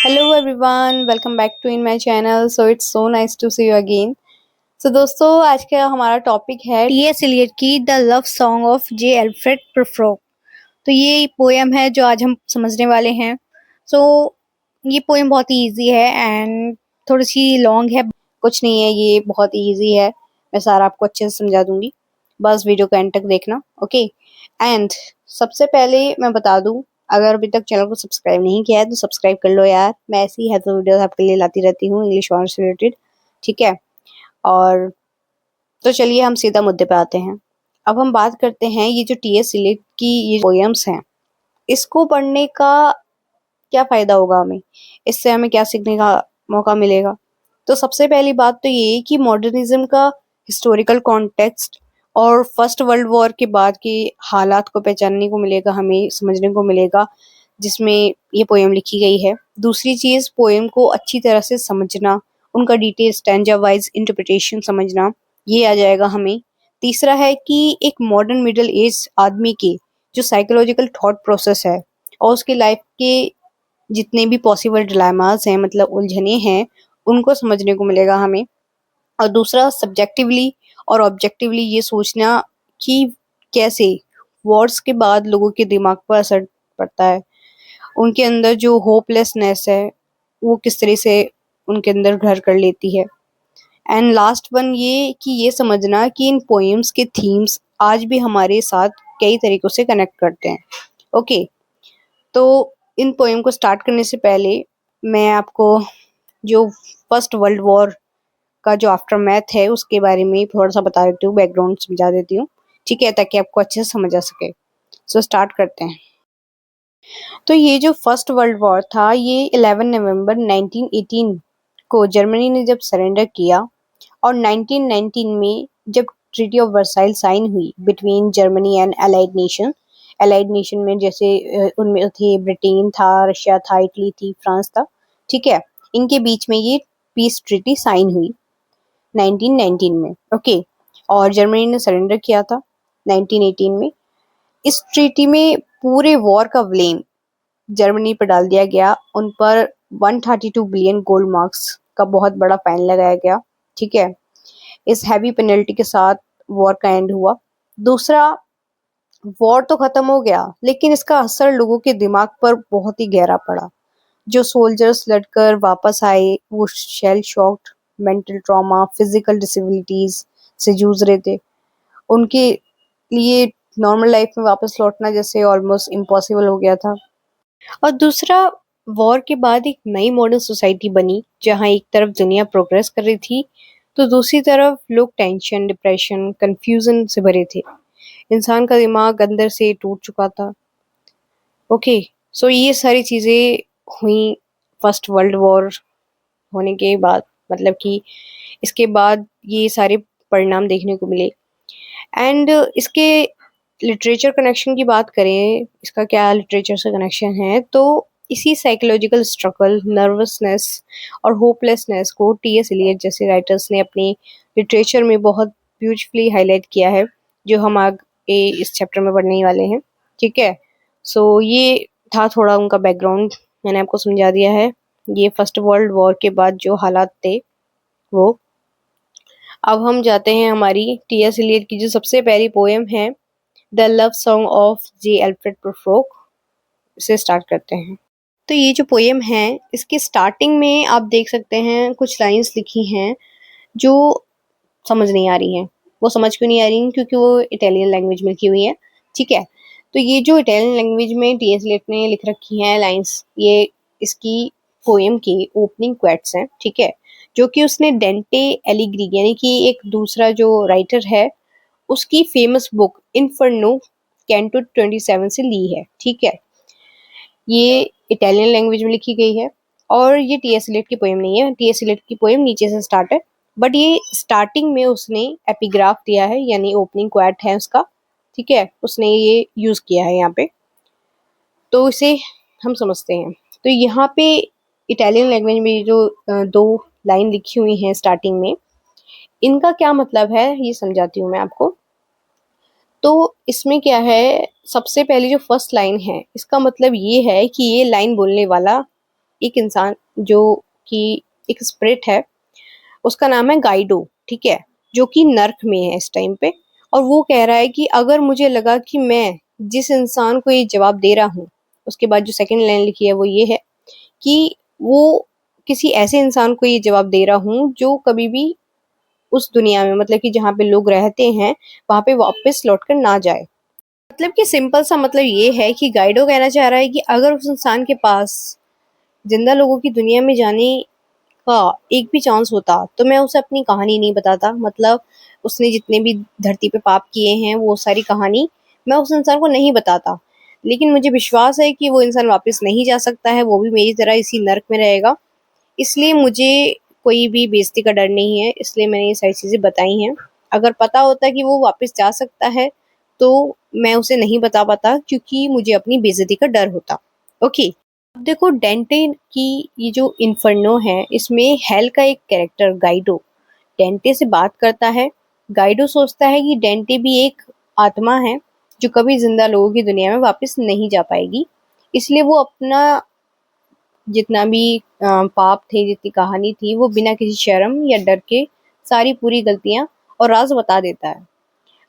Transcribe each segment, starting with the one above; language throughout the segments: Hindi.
Hello everyone, welcome back to in my channel. So it's so nice to see you again. So दोस्तों आज का हमारा टॉपिक है टी.एस. एलियट की the love song of J Alfred Prufrock. तो ये पोएम है जो आज हम समझने वाले हैं। सो ये पोएम बहुत ही इजी है एंड थोड़ी सी लॉन्ग है। कुछ नहीं है, ये बहुत ही इजी है। मैं सारा आपको अच्छे से समझा दूंगी, बस वीडियो को एंड तक देखना। ओके। एंड सबसे पहले मैं बता दूं, अगर अभी तक चैनल को सब्सक्राइब नहीं किया है तो सब्सक्राइब कर लो यार। मैं ऐसी हेल्पफुल वीडियोस आपके लिए लाती रहती हूँ इंग्लिश ऑनर्स से रिलेटेड, ठीक है। और तो चलिए हम सीधा मुद्दे पे आते हैं। अब हम बात करते हैं ये जो टी.एस. एलियट की ये पोएम्स हैं, इसको पढ़ने का क्या फायदा होगा हमें, इससे हमें क्या सीखने का मौका मिलेगा। तो सबसे पहली बात तो ये कि मॉडर्निज्म का हिस्टोरिकल कॉन्टेक्स्ट और फर्स्ट वर्ल्ड वॉर के बाद के हालात को पहचानने को मिलेगा, हमें समझने को मिलेगा जिसमें ये पोएम लिखी गई है। दूसरी चीज, पोएम को अच्छी तरह से समझना, उनका डिटेल स्टैंजा वाइज इंटरप्रिटेशन समझना, ये आ जाएगा हमें। तीसरा है कि एक मॉडर्न मिडिल एज आदमी के जो साइकोलॉजिकल थॉट प्रोसेस है और उसकी लाइफ के जितने भी पॉसिबल डिलेमास हैं, मतलब उलझने हैं, उनको समझने को मिलेगा हमें। और दूसरा, सब्जेक्टिवली और ऑब्जेक्टिवली ये सोचना कि कैसे वॉर्स के बाद लोगों के दिमाग पर असर पड़ता है, उनके अंदर जो होपलेसनेस है वो किस तरह से उनके अंदर घर कर लेती है। एंड लास्ट वन ये कि ये समझना कि इन पोएम्स के थीम्स आज भी हमारे साथ कई तरीकों से कनेक्ट करते हैं। ओके। तो इन पोएम को स्टार्ट करने से पहले मैं आपको जो फर्स्ट वर्ल्ड वॉर का जो आफ्टरमैथ है उसके बारे में थोड़ा सा बता देती हूँ, बैकग्राउंड समझा देती हूँ, ठीक है, ताकि आपको अच्छे से समझ आ सके। सो स्टार्ट करते हैं। तो ये जो फर्स्ट वर्ल्ड वॉर था, ये 11 नवंबर 1918 को जर्मनी ने जब सरेंडर किया और 1919 में जब ट्रीटी ऑफ वर्साइल साइन हुई between Germany and allied nation में जैसे उनमें थे ब्रिटेन था, रशिया था, इटली थी, फ्रांस था, ठीक है। इनके बीच में ये पीस ट्रीटी साइन हुई 1919 में। ओके। और जर्मनी ने सरेंडर किया था 1918 में। इस ट्रीटी में पूरे वॉर का ब्लेम जर्मनी पर डाल दिया गया। उन पर 132 बिलियन गोल्ड मार्क्स का बहुत बड़ा फाइन लगाया गया, ठीक है। इस हैवी पेनल्टी के साथ वॉर का एंड हुआ। दूसरा, वॉर तो खत्म हो गया लेकिन इसका असर लोगों के दिमाग पर बहुत ही गहरा पड़ा। जो सोल्जर्स लड़कर वापस आए वो shell shocked, mental trauma, physical disabilities से जूझ रहे थे। उनके लिए नॉर्मल लाइफ में वापस लौटना जैसे ऑलमोस्ट इम्पॉसिबल हो गया था। और दूसरा, वॉर के बाद एक नई मॉडर्न सोसाइटी बनी जहां एक तरफ दुनिया प्रोग्रेस कर रही थी तो दूसरी तरफ लोग टेंशन, डिप्रेशन, कंफ्यूजन से भरे थे। इंसान का दिमाग अंदर से टूट चुका था। ओके। सो ये सारी चीजें हुई फर्स्ट वर्ल्ड वॉर होने के बाद, मतलब कि इसके बाद ये सारे परिणाम देखने को मिले। एंड इसके लिटरेचर कनेक्शन की बात करें, इसका क्या लिटरेचर से कनेक्शन है, तो इसी साइकोलॉजिकल स्ट्रगल, नर्वसनेस और होपलेसनेस को टी.एस. एलियट जैसे राइटर्स ने अपने लिटरेचर में बहुत ब्यूटीफुली हाईलाइट किया है, जो हम आगे इस चैप्टर में पढ़ने ही वाले हैं, ठीक है। सो ये था थोड़ा उनका बैकग्राउंड, मैंने आपको समझा दिया है। ये फर्स्ट वर्ल्ड वॉर के बाद जो हालात थे वो। अब हम जाते हैं हमारी टी.एस. एलियट की जो सबसे पहली पोएम है, the love song of J Alfred Prufrock, से स्टार्ट करते हैं। तो ये जो पोएम है इसकी स्टार्टिंग में आप देख सकते हैं कुछ लाइंस लिखी हैं जो समझ नहीं आ रही हैं। वो समझ क्यों नहीं आ रही हैं? क्योंकि वो इटालियन लैंग्वेज में लिखी हुई है, ठीक है। तो ये जो इटालियन लैंग्वेज में टी.एस. एलियट ने लिख रखी हैं लाइंस, ये इसकी पोएम की ओपनिंग क्वेट्स हैं, ठीक है, जो कि उसने डेंटे एलिग्री यानी कि एक दूसरा जो राइटर है उसकी फेमस बुक इन्फर्नो कैंटो 27 से ली है, ठीक है। ये इटालियन लैंग्वेज में लिखी गई है और ये टी.एस. एलियट की पोएम नहीं है। टी.एस. एलियट की पोएम नीचे से स्टार्ट है, बट ये स्टार्टिंग में उसने एपिग्राफ दिया है, यानी ओपनिंग क्वेट है उसका, ठीक है, उसने ये यूज किया है यहाँ पे, तो इसे हम समझते हैं। तो यहाँ पे इटालियन लैंग्वेज में जो दो लाइन लिखी हुई हैं स्टार्टिंग में, इनका क्या मतलब है ये समझाती हूँ मैं आपको। तो इसमें क्या है, सबसे पहले जो फर्स्ट लाइन है इसका मतलब ये है कि ये लाइन बोलने वाला एक इंसान जो कि एक स्पिरिट है, उसका नाम है गाइडो, ठीक है, जो कि नर्क में है इस टाइम पे। और वो कह रहा है कि अगर मुझे लगा कि मैं जिस इंसान को ये जवाब दे रहा हूँ, उसके बाद जो सेकंड लाइन लिखी है वो ये है कि वो किसी ऐसे इंसान को ये जवाब दे रहा हूँ जो कभी भी उस दुनिया में, मतलब कि जहाँ पे लोग रहते हैं, वहां पे वापस लौट कर ना जाए। मतलब कि सिंपल सा मतलब ये है कि गाइडो कहना चाह रहा है कि अगर उस इंसान के पास जिंदा लोगों की दुनिया में जाने का एक भी चांस होता तो मैं उसे अपनी कहानी नहीं बताता। मतलब उसने जितने भी धरती पे पाप किए हैं वो सारी कहानी मैं उस इंसान को नहीं बताता। लेकिन मुझे विश्वास है कि वो इंसान वापस नहीं जा सकता है, वो भी मेरी तरह इसी नर्क में रहेगा। इसलिए मुझे कोई भी बेइज्जती का डर नहीं है, इसलिए मैंने ये सारी चीज़ें बताई हैं। अगर पता होता कि वो वापस जा सकता है तो मैं उसे नहीं बता पाता, क्योंकि मुझे अपनी बेइज्जती का डर होता। ओके। अब देखो डेंटे की ये जो इन्फर्नो है, इसमें हेल का एक कैरेक्टर गाइडो डेंटे से बात करता है। गाइडो सोचता है कि डेंटे भी एक आत्मा है जो कभी जिंदा लोगों की दुनिया में वापस नहीं जा पाएगी। इसलिए वो अपना जितना भी पाप थे, जितनी कहानी थी, वो बिना किसी शर्म या डर के सारी पूरी गलतियां और राज बता देता है।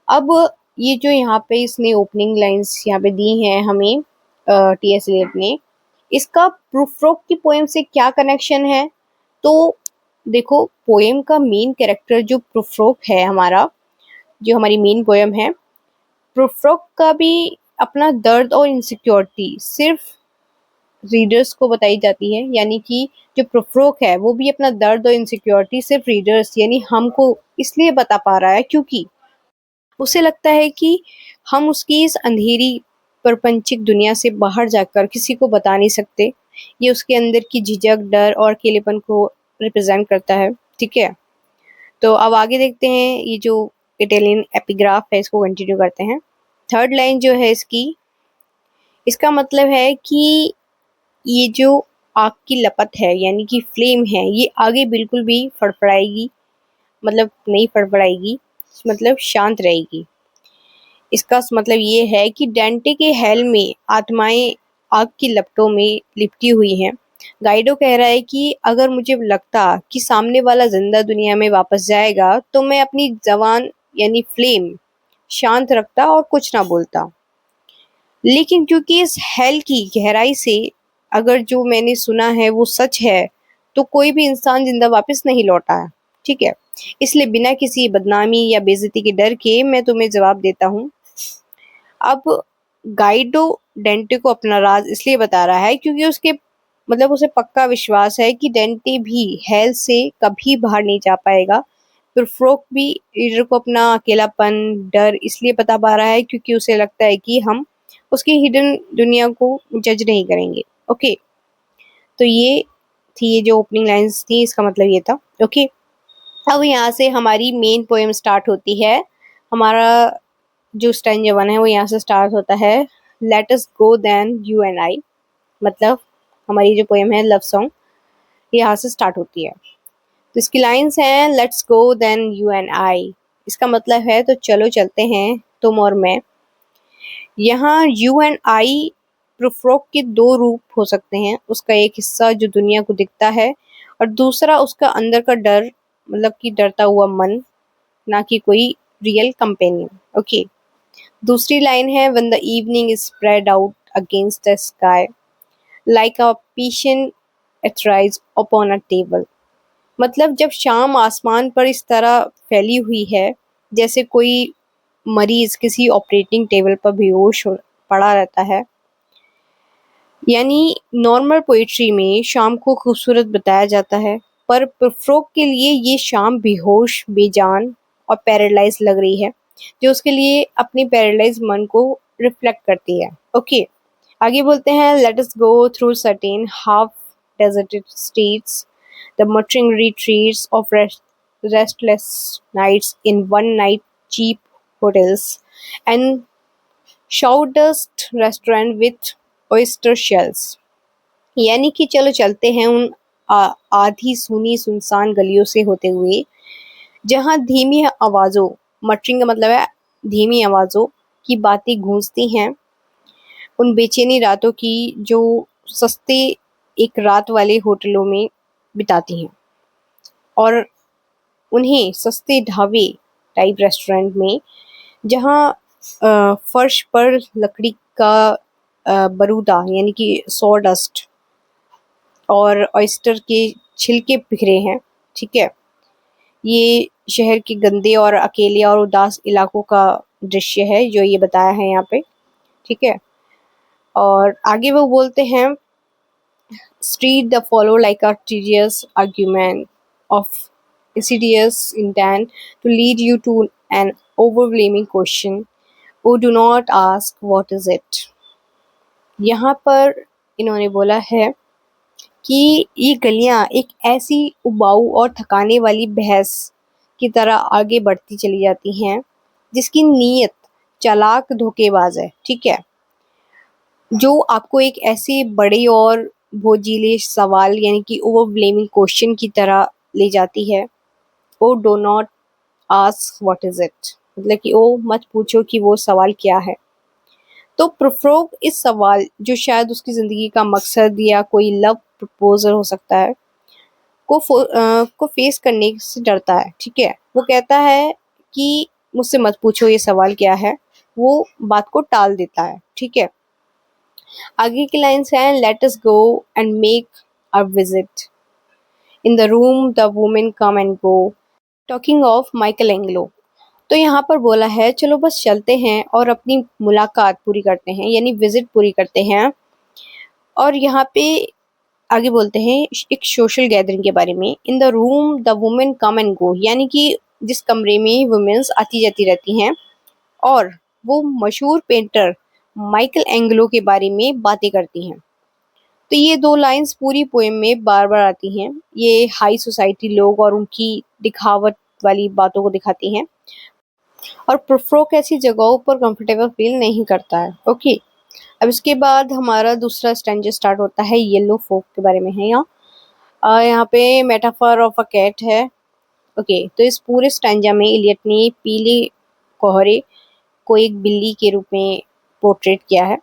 अब ये जो यहाँ पे इसने ओपनिंग लाइंस यहाँ पे दी हैं हमें, टीएस एलियट ने, इसका प्रूफ्रोक की पोएम से क्या कनेक्शन है? तो देखो, पोएम का मेन कैरेक्टर जो प्रूफ्रोक है हमारा, जो हमारी मेन पोएम है, प्रूफ्रोक का भी अपना दर्द और इनसिक्योरिटी सिर्फ रीडर्स को बताई जाती है। यानी कि जो प्रोफ्रोक है वो भी अपना दर्द और इनसिक्योरिटी सिर्फ रीडर्स यानी हमको इसलिए बता पा रहा है क्योंकि उसे लगता है कि हम उसकी इस अंधेरी प्रपंचिक दुनिया से बाहर जाकर किसी को बता नहीं सकते। ये उसके अंदर की झिझक, डर और अकेलेपन को रिप्रेजेंट करता है। ठीक है, तो अब आगे देखते हैं ये जो इटालियन एपिग्राफ है, इसको कंटिन्यू करते हैं। थर्ड लाइन जो है इसकी, इसका मतलब है कि ये जो आग की लपट है यानी कि फ्लेम है, ये आगे बिल्कुल भी फड़फड़ाएगी, मतलब नहीं फड़फड़ाएगी, मतलब शांत रहेगी। इसका मतलब ये है कि डेंटे के हेल में आत्माएं आग की लपटों में लिपटी हुई हैं। गाइडो कह रहा है कि अगर मुझे लगता कि सामने वाला जिंदा दुनिया में वापस जाएगा तो मैं अपनी जबान यानी फ्लेम शांत रखता और कुछ ना बोलता। लेकिन क्योंकि इस हेल की गहराई से अगर जो मैंने सुना है वो सच है, तो कोई भी इंसान जिंदा वापस नहीं लौटा है। ठीक है, इसलिए बिना किसी बदनामी या बेइज्जती के डर के मैं तुम्हें जवाब देता हूँ। अब गाइडो डेंटे को अपना राज इसलिए बता रहा है क्योंकि उसके मतलब उसे पक्का विश्वास है कि डेंटे भी हेल से कभी बाहर नहीं जा पाएगा। फिर फ्रोक भी रीडर को अपना अकेलापन, डर इसलिए बता पा रहा है क्योंकि उसे लगता है कि हम उसकी हिडन दुनिया को जज नहीं करेंगे। ओके, तो ये थी, ये जो ओपनिंग लाइंस थी, इसका मतलब ये था। ओके, अब यहाँ से हमारी मेन पोएम स्टार्ट होती है। हमारा जो स्टैंजा वन है वो यहाँ से स्टार्ट होता है, let us go then you and I. मतलब हमारी जो पोएम है लव सॉन्ग, यहाँ से स्टार्ट होती है। तो इसकी लाइंस हैं, let's go then you and I. इसका मतलब है तो चलो चलते हैं तुम और मैं। यहाँ यू एंड आई प्रोफ्रोक के दो रूप हो सकते हैं, उसका एक हिस्सा जो दुनिया को दिखता है और दूसरा उसका अंदर का डर, मतलब कि डरता हुआ मन, ना कि कोई रियल कंपेनियन। ओके, दूसरी लाइन है, when the evening is spread out against the sky like a patient etherised upon a table. मतलब जब शाम आसमान पर इस तरह फैली हुई है जैसे कोई मरीज किसी ऑपरेटिंग टेबल पर बेहोश पड़ा रहता है। यानी नॉर्मल पोइट्री में शाम को खूबसूरत बताया जाता है, पर प्रोफ्रोक के लिए ये शाम बेहोश, बेजान और पैरालाइज लग रही है, जो उसके लिए अपने पैरालाइज मन को रिफ्लेक्ट करती है। ओके, आगे बोलते हैं, late us go through certain half deserted streets, the muttering retreats of restless nights in one night cheap hotels and sawdust restaurant with oyster shells। यानी कि चलो चलते हैं उन आधी सुनी सुनसान गलियों से होते हुए जहाँ धीमी आवाज़ों, मटरिंग का मतलब है धीमी आवाज़ों की बातें गूंजती हैं, उन बेचैनी रातों की जो सस्ते एक रात वाले होटलों में बिताती हैं और उन्हें सस्ते ढाबे टाइप रेस्टोरेंट में, जहाँ फर्श पर लकड़ी का बरूदा यानी कि सॉडस्ट और ऑयस्टर के छिलके बिखरे हैं। ठीक है, ये शहर के गंदे और अकेले और उदास इलाकों का दृश्य है जो ये बताया है यहाँ पे। ठीक है, और आगे वो बोलते हैं, street the follow like a tedious argument of insidious intent to lead you to an overwhelming question. Oh, do not ask what is it. यहाँ पर इन्होंने बोला है कि ये गलियां एक ऐसी उबाऊ और थकाने वाली बहस की तरह आगे बढ़ती चली जाती हैं जिसकी नीयत चालाक धोखेबाज है। ठीक है, जो आपको एक ऐसे बड़े और बोझिले सवाल यानी कि ओवरवेलमिंग क्वेश्चन की तरह ले जाती है। Oh do not ask what is it, मतलब कि ओ मत पूछो कि वो सवाल क्या है। तो प्रोफ्रोग इस सवाल, जो शायद उसकी ज़िंदगी का मकसद या कोई लव प्रपोजल हो सकता है, को फेस करने से डरता है। ठीक है, वो कहता है कि मुझसे मत पूछो ये सवाल क्या है, वो बात को टाल देता है। ठीक है, आगे की लाइन्स हैं, late us go and make a visit in the room the women come and go, talking of Michael Anglo. तो यहाँ पर बोला है चलो बस चलते हैं और अपनी मुलाकात पूरी करते हैं, यानी विजिट पूरी करते हैं। और यहाँ पे आगे बोलते हैं एक सोशल गैदरिंग के बारे में, in the room the women come and गो, यानी कि जिस कमरे में वुमेन्स आती जाती रहती हैं और वो मशहूर पेंटर माइकल एंग्लो के बारे में बातें करती हैं। तो ये दो लाइंस पूरी पोएम में बार बार आती हैं। ये हाई सोसाइटी लोग और उनकी दिखावट वाली बातों को दिखाती हैं और प्रोफ्रोक ऐसी जगहों पर कंफर्टेबल फील नहीं करता है। ओके, अब इसके बाद हमारा दूसरा स्टैंजा स्टार्ट होता है, येलो फोक के बारे में है यहाँ। यहाँ पे मेटाफर ऑफ अ कैट है। ओके, तो इस पूरे स्टैंजा में इलियट ने पीले कोहरे को एक बिल्ली के रूप में पोर्ट्रेट किया है।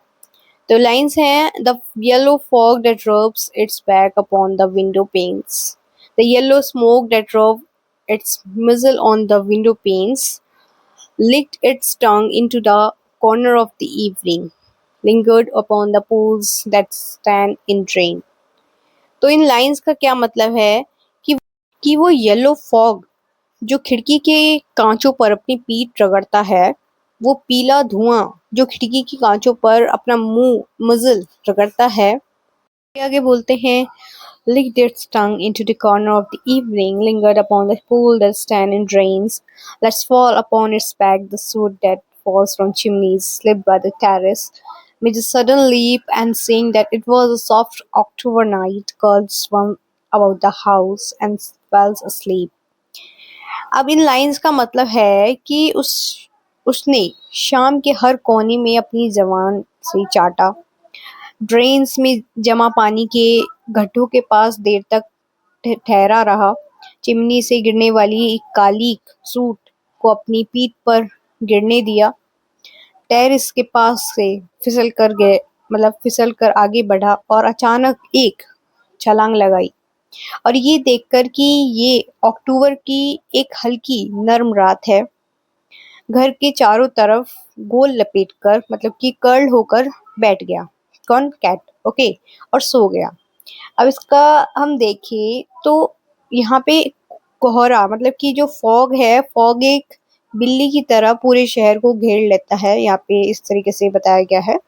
तो लाइन्स हैं, the yellow fog that rubs it's back upon the window panes, the yellow smoke that रब it's muzzle on the window panes, licked its tongue into the corner of the evening, lingered upon the pools that stand in drain. तो इन लाइंस का क्या मतलब है कि वो येलो फॉग जो खिड़की के कांचों पर अपनी पीठ रगड़ता है, वो पीला धुआं जो खिड़की की कांचों पर अपना मुंह मजल रगड़ता है, आगे बोलते हैं, licked its tongue into the corner of the evening, lingered upon the pool that stand in drains, lets fall upon its back the soot that falls from chimneys, slipped by the terrace, made a sudden leap, and saying that it was a soft October night, girls swung about the house and fell asleep. अब इन लाइंस का मतलब है कि उसने शाम के हर कोने में अपनी जबान से चाटा, ड्रेन्स में जमा पानी के गड्ढों के पास देर तक ठहरा रहा, चिमनी से गिरने वाली एक काली सूट को अपनी पीठ पर गिरने दिया, टेरेस के पास से फिसल कर आगे बढ़ा और अचानक एक छलांग लगाई। और ये देखकर कि ये अक्टूबर की एक हल्की नर्म रात है, घर के चारों तरफ गोल लपेटकर मतलब कि कर्ल होकर बैठ गया। कौन? कैट। ओके, और सो गया। अब इसका हम देखें तो यहाँ पे कोहरा मतलब कि जो फॉग है, फॉग एक बिल्ली की तरह पूरे शहर को घेर लेता है। यहाँ पे इस तरीके से बताया गया है,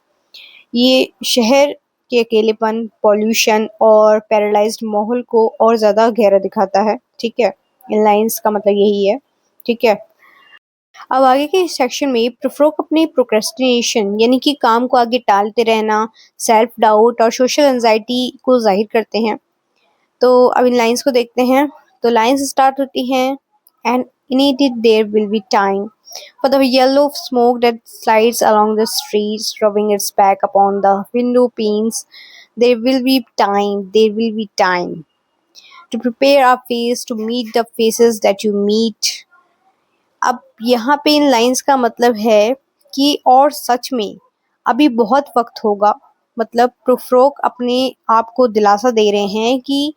ये शहर के अकेलेपन, पॉल्यूशन और पैरालाइज्ड माहौल को और ज़्यादा गहरा दिखाता है। ठीक है, इन लाइंस का मतलब यही है। ठीक है, अब आगे के सेक्शन में प्रोफ्रोक अपने प्रोक्रेस्टिनेशन यानी कि काम को आगे टालते रहना, सेल्फ डाउट और सोशल एंजाइटी को जाहिर करते हैं। तो अब इन लाइंस को देखते हैं। तो लाइंस स्टार्ट होती हैं, and in it there will be time for the yellow smoke that slides along the streets, rubbing its back upon the window panes. There will be time to prepare our face to meet the faces that you meet. अब यहाँ पे इन लाइंस का मतलब है कि और सच में अभी बहुत वक्त होगा मतलब प्रोफरोक अपने आप को दिलासा दे रहे हैं कि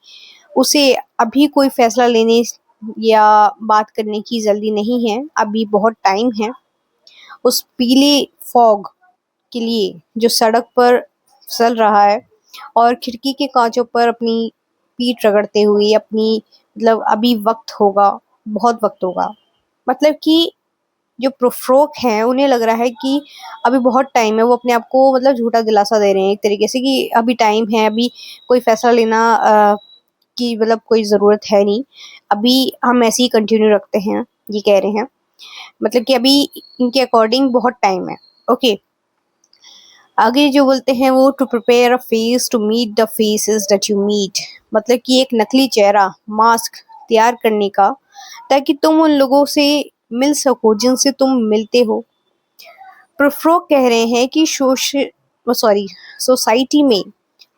उसे अभी कोई फैसला लेने या बात करने की जल्दी नहीं है, अभी बहुत टाइम है। उस पीले फॉग के लिए जो सड़क पर चल रहा है और खिड़की के कांचों पर अपनी पीठ रगड़ते हुए अपनी मतलब अभी वक्त होगा, बहुत वक्त होगा। मतलब कि जो प्रोफरोक हैं उन्हें लग रहा है कि अभी बहुत टाइम है, वो अपने आप को मतलब झूठा दिलासा दे रहे हैं एक तरीके से कि अभी टाइम है, अभी कोई फैसला लेना की मतलब कोई ज़रूरत है नहीं, अभी हम ऐसे ही कंटिन्यू रखते हैं, ये कह रहे हैं। मतलब कि अभी इनके अकॉर्डिंग बहुत टाइम है। ओके, आगे जो बोलते हैं वो to prepare a face to meet the faces that you meet, मतलब कि एक नकली चेहरा मास्क तैयार करने का, ताकि तुम उन लोगों से मिल सको जिनसे तुम मिलते हो। प्रोफरो कह रहे हैं कि सोसाइटी में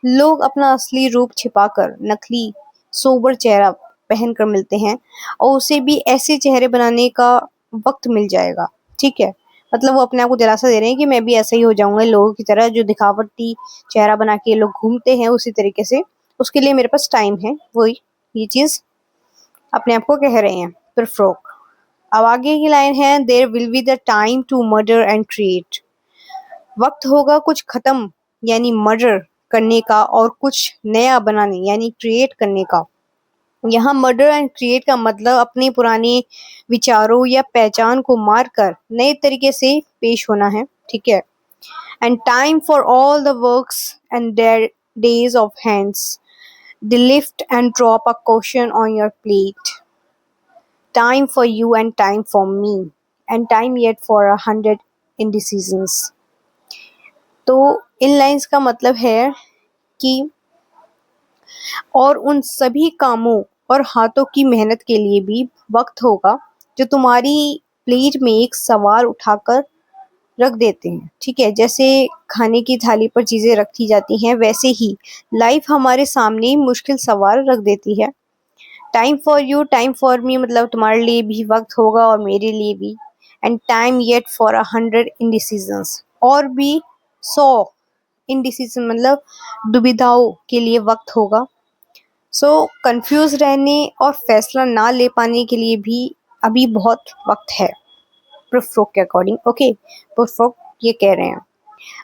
लोग अपना असली रूप छिपाकर नकली सोबर चेहरा पहनकर मिलते हैं और उसे भी ऐसे चेहरे बनाने का वक्त मिल जाएगा। ठीक है, मतलब वो अपने आप को दिलासा दे रहे हैं कि मैं भी ऐसा ही हो जाऊंगा लोगों की तरह, जो दिखावटी चेहरा बना के लोग घूमते हैं उसी तरीके से, उसके लिए मेरे पास टाइम है। वही ये चीज अपने आप को कह रहे हैं प्रोफरो। अब आगे की लाइन है, there will be the time to murder and create, वक्त होगा कुछ खत्म यानी मर्डर करने का और कुछ नया बनाने यानी क्रिएट करने का। यहाँ मर्डर एंड क्रिएट का मतलब अपने पुराने विचारों या पहचान को मारकर नए तरीके से पेश होना है। ठीक है, and time for all the works and there days of hands, the lift and drop a question on your plate, time for you and time for me, and time yet for 100 indecisions। तो इन लाइंस का मतलब है कि और उन सभी कामों और हाथों की मेहनत के लिए भी वक्त होगा जो तुम्हारी प्लेट में एक सवाल उठाकर रख देते हैं। ठीक है, जैसे खाने की थाली पर चीजें रखी जाती हैं, वैसे ही लाइफ हमारे सामने मुश्किल सवाल रख देती है। Time for you time for me मतलब तुम्हारे लिए भी वक्त होगा और मेरे लिए भी, and time yet for 100 indecisions, और भी 100 indecision मतलब दुविधाओं के लिए वक्त होगा। सो कंफ्यूज रहने और फैसला ना ले पाने के लिए भी अभी बहुत वक्त है प्रोफरोक के अकॉर्डिंग। ओके, प्रोफरोक ये कह रहे हैं।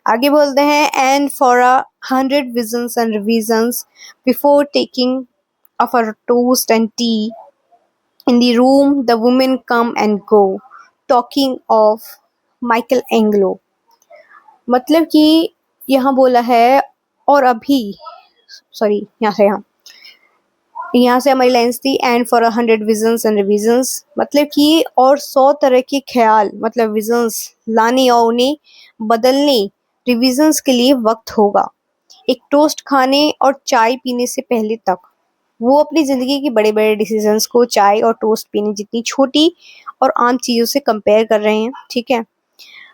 आगे बोलते हैं, and for 100 visions and revisions before taking of a toast and tea in the room the women come and go, talking of Michelangelo। मतलब कि यहाँ बोला है और अभी सॉरी यहाँ से हमारी लाइन्स थी, and for 100 visions and revisions मतलब कि और 100 तरह के ख्याल मतलब विजन्स लाने और उन्हें बदलने, रिविजन्स के लिए वक्त होगा एक टोस्ट खाने और चाय पीने से पहले तक। वो अपनी ज़िंदगी के बड़े बड़े डिसीजंस को चाय और टोस्ट पीने जितनी छोटी और आम चीज़ों से कंपेयर कर रहे हैं। ठीक है,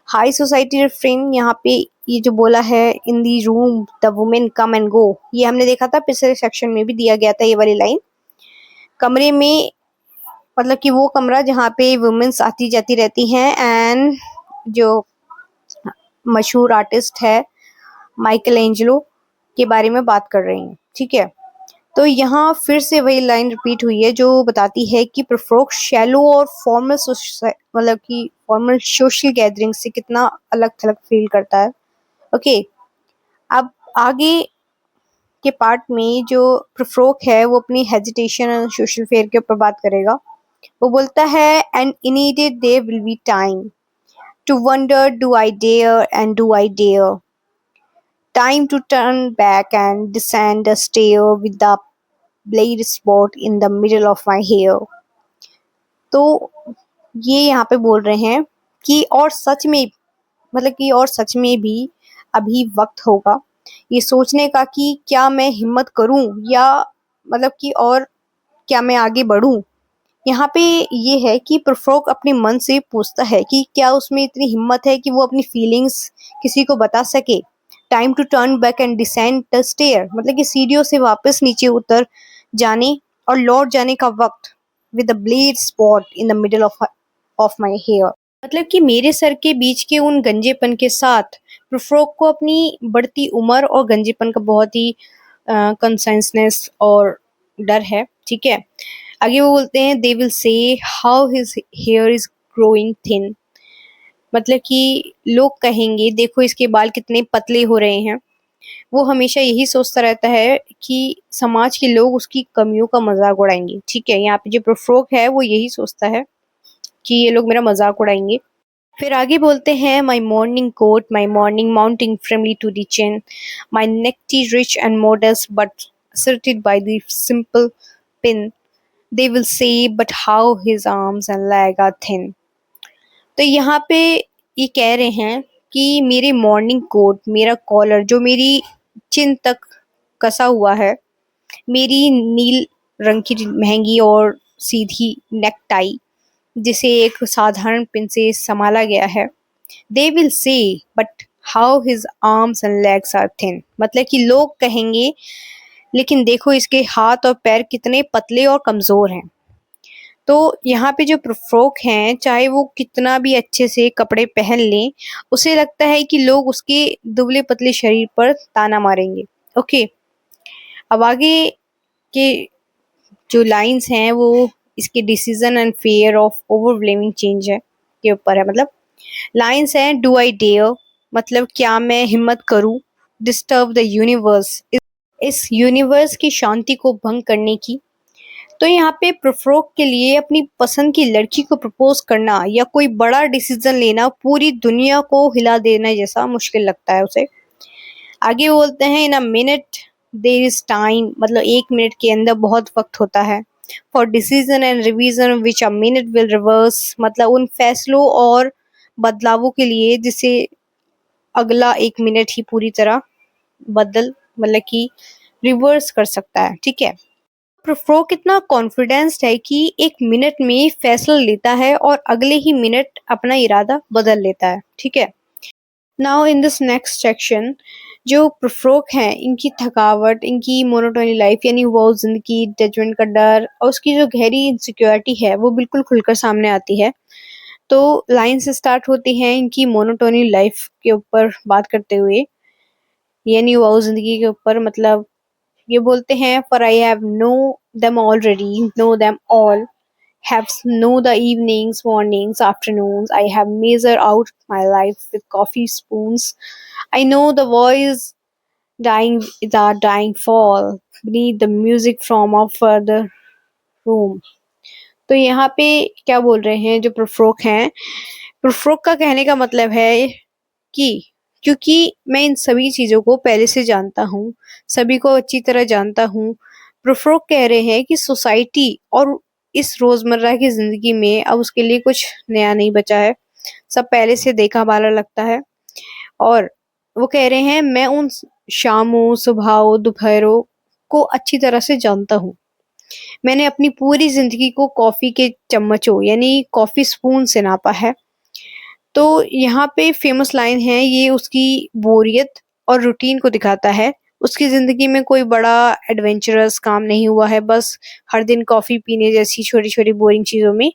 हाई सोसाइटी फ्रेंड यहाँ पे ये जो बोला है, in the room the women come and go, ये हमने देखा था पिछले सेक्शन में भी दिया गया था ये वाली लाइन। कमरे में मतलब कि वो कमरा जहाँ पे वुमेन्स आती जाती रहती हैं, एंड जो मशहूर आर्टिस्ट है माइकल एंजेलो के बारे में बात कर रही हैं। ठीक है, तो यहाँ फिर से वही लाइन रिपीट हुई है जो बताती है कि प्रोफरोक शैलो और फॉर्मल मतलब कि फॉर्मल सोशल गैदरिंग से कितना अलग थलग फील करता है। ओके, अब आगे के पार्ट में जो प्रोफरोक है वो अपनी हेजिटेशन और सोशल फेयर के ऊपर बात करेगा। वो बोलता है, and indeed there will be time to wonder do I dare and do I dare, time to turn back and descend the stair with the blade spot in the middle of my hair। तो ये यहाँ पे बोल रहे हैं कि और सच में मतलब कि और सच में भी अभी वक्त होगा ये सोचने का कि क्या मैं हिम्मत करूं या मतलब कि और क्या मैं आगे बढ़ूं। यहाँ पे ये है कि प्रोफरोक अपने मन से पूछता है कि क्या उसमें इतनी हिम्मत है कि वो अपनी फीलिंग्स किसी को बता सके। Time to turn back and descend the stair मतलब कि सीढ़ियों से वापस नीचे उतर जाने और लौट जाने का वक्त, with a bald spot in the middle of my hair मतलब कि मेरे सर के बीच के उन गंजेपन के साथ प्रोफ्रोक को अपनी बढ़ती उम्र और गंजेपन का बहुत ही कंसाइंसनेस और डर है, ठीक है। आगे वो बोलते हैं दे विल से how his here is growing thin, मतलब कि लोग कहेंगे देखो इसके बाल कितने पतले हो रहे हैं। वो हमेशा यही सोचता रहता है कि समाज के लोग उसकी कमियों का मजाक उड़ाएंगे, ठीक है। यहाँ पे जो प्रोफ्रोक है वो यही सोचता है कि ये लोग मेरा मजाक उड़ाएंगे। फिर आगे बोलते हैं my morning coat, my morning mounting firmly to the chin, my necktie rich and modest but asserted by the simple pin. They will say, but how his arms and leg are thin. तो यहाँ पे ये कह रहे हैं कि मेरे मॉर्निंग कोट, मेरा कॉलर जो मेरी चिन तक कसा हुआ है, मेरी नील रंग की महंगी और सीधी नेक टाई जिसे एक साधारण पिन से संभाला गया है, they will say but how his arms and legs are thin, मतलब कि लोग कहेंगे लेकिन देखो इसके हाथ और पैर कितने पतले और कमजोर हैं। तो यहाँ पे जो प्रोफ्रोक हैं चाहे वो कितना भी अच्छे से कपड़े पहन लें, उसे लगता है कि लोग उसके दुबले पतले शरीर पर ताना मारेंगे। ओके, अब आगे के जो लाइंस हैं वो इसके decision and fair of overwhelming change है के ऊपर है। मतलब लाइंस हैं डू आई डेयर, मतलब क्या मैं हिम्मत करूं, डिस्टर्ब द यूनिवर्स, इस यूनिवर्स की शांति को भंग करने की। तो यहाँ पे प्रोफ्रोक के लिए अपनी पसंद की लड़की को प्रपोज करना या कोई बड़ा डिसीजन लेना पूरी दुनिया को हिला देना जैसा मुश्किल लगता है उसे। आगे बोलते हैं in a minute there is time, मतलब 1 मिनट के अंदर बहुत वक्त होता है। For decision and revision which a minute will reverse, मतलब उन फैसलों और बदलावों के लिए जिसे अगला 1 मिनट ही पूरी तरह बदल, मतलब कि रिवर्स कर सकता है, ठीक है। प्रोफ्रोक इतना कॉन्फिडेंस्ड है कि 1 मिनट में फैसला लेता है और अगले ही मिनट अपना इरादा बदल लेता है, ठीक है। Now in this next section जो प्रोफ्रोक हैं इनकी थकावट, इनकी मोनोटोनी लाइफ यानी वो जिंदगी, जजमेंट का डर और उसकी जो गहरी इनसिक्योरिटी है वो बिल्कुल खुलकर सामने आती है। तो लाइन से स्टार्ट होती हैं इनकी मोनोटोनी लाइफ के ऊपर बात करते हुए, यानी वो जिंदगी के ऊपर। मतलब ये बोलते हैं for I have know them already, known them all, have know the evenings, mornings, afternoons. I have measured out my life with coffee spoons. I know the voice dying is a dying fall beneath the music from a further room. तो यहाँ पे क्या बोल रहे हैं जो प्रोफ्रोक हैं, प्रोफ्रोक का कहने का मतलब है कि क्योंकि मैं इन सभी चीजों को पहले से जानता हूँ, सभी को अच्छी तरह जानता हूँ। प्रोफ्रोक कह रहे हैं कि सोसाइटी और इस रोजमर्रा की जिंदगी में अब उसके लिए कुछ नया नहीं बचा है, सब पहले से देखा भाला लगता है। और वो कह रहे हैं मैं उन शामों, सुबहों, दोपहरों को अच्छी तरह से जानता हूँ। मैंने अपनी पूरी जिंदगी को कॉफी के चम्मचों यानी कॉफी स्पून से नापा है। तो यहाँ पे फेमस लाइन है, ये उसकी बोरियत और रूटीन को दिखाता है। उसकी ज़िंदगी में कोई बड़ा एडवेंचरस काम नहीं हुआ है, बस हर दिन कॉफ़ी पीने जैसी छोटी-छोटी बोरिंग चीज़ों में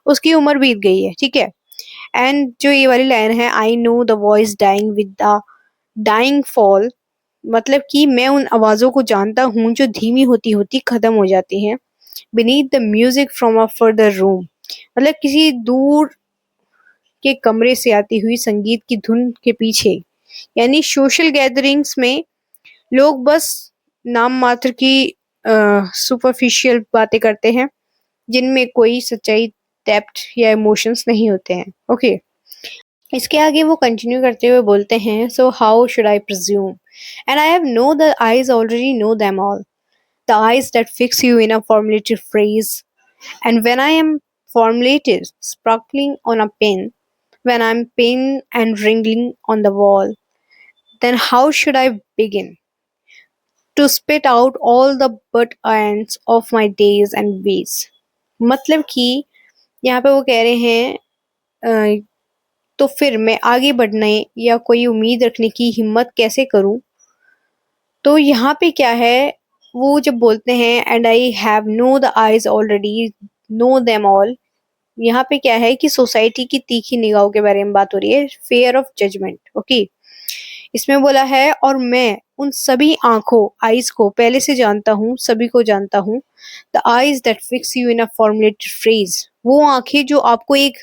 उसकी उम्र बीत गई है, ठीक है। एंड जो ये वाली लाइन है I know the voice dying with the dying fall, मतलब कि मैं उन आवाज़ों को जानता हूँ जो धीमी होती-होती ख़त्म हो जाती हैं। Beneath the music from a further room, मतलब किसी दूर के कमरे से आती हुई संगीत की धुन के पीछे। यानी सोशल गैदरिंग्स में लोग बस नाम मात्र की सुपरफिशियल बातें करते हैं जिनमें कोई सच्चाई, डेप्थ या इमोशंस नहीं होते हैं। ओके, इसके आगे वो कंटिन्यू करते हुए बोलते हैं so how should I presume and I have known the eyes already known them all, the eyes that fix you in a formulated phrase and when I am formulated sparkling on a pen, when I'm pinned and wriggling on the wall, then how should I begin to spit out all the butt ends of my days and weeks? मतलब कि यहाँ पे वो कह रहे हैं तो फिर मैं आगे बढ़ने या कोई उम्मीद रखने की हिम्मत कैसे करूं। तो यहाँ पे क्या है, वो जब बोलते हैं and I have known the eyes already known them all, यहाँ पे क्या है कि सोसाइटी की तीखी निगाहों के बारे में बात हो रही है, फेयर ऑफ जजमेंट। ओके, इसमें बोला है और मैं उन सभी आंखों आईज को पहले से जानता हूँ, सभी को जानता हूँ। The eyes that fix you in a formulated phrase, वो आंखें जो आपको एक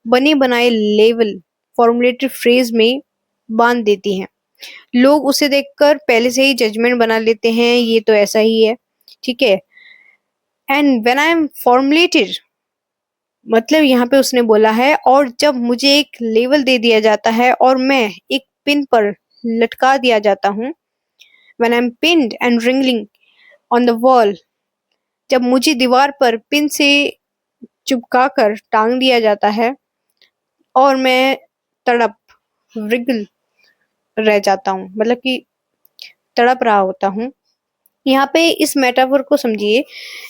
बने बनाए लेवल फॉर्मुलेटेड फ्रेज में बांध देती हैं। लोग उसे देखकर पहले से ही जजमेंट बना लेते हैं, ये तो ऐसा ही है, ठीक है। And when I am formulated, मतलब यहाँ पे उसने बोला है और जब मुझे एक लेवल दे दिया जाता है और मैं एक पिन पर लटका दिया जाता हूँ, when I am pinned and wriggling on the wall, जब मुझे दीवार पर पिन से चिपका कर टांग दिया जाता है और मैं तड़प रिगल रह जाता हूँ, मतलब कि तड़प रहा होता हूँ। यहाँ पे इस मेटाफर को समझिए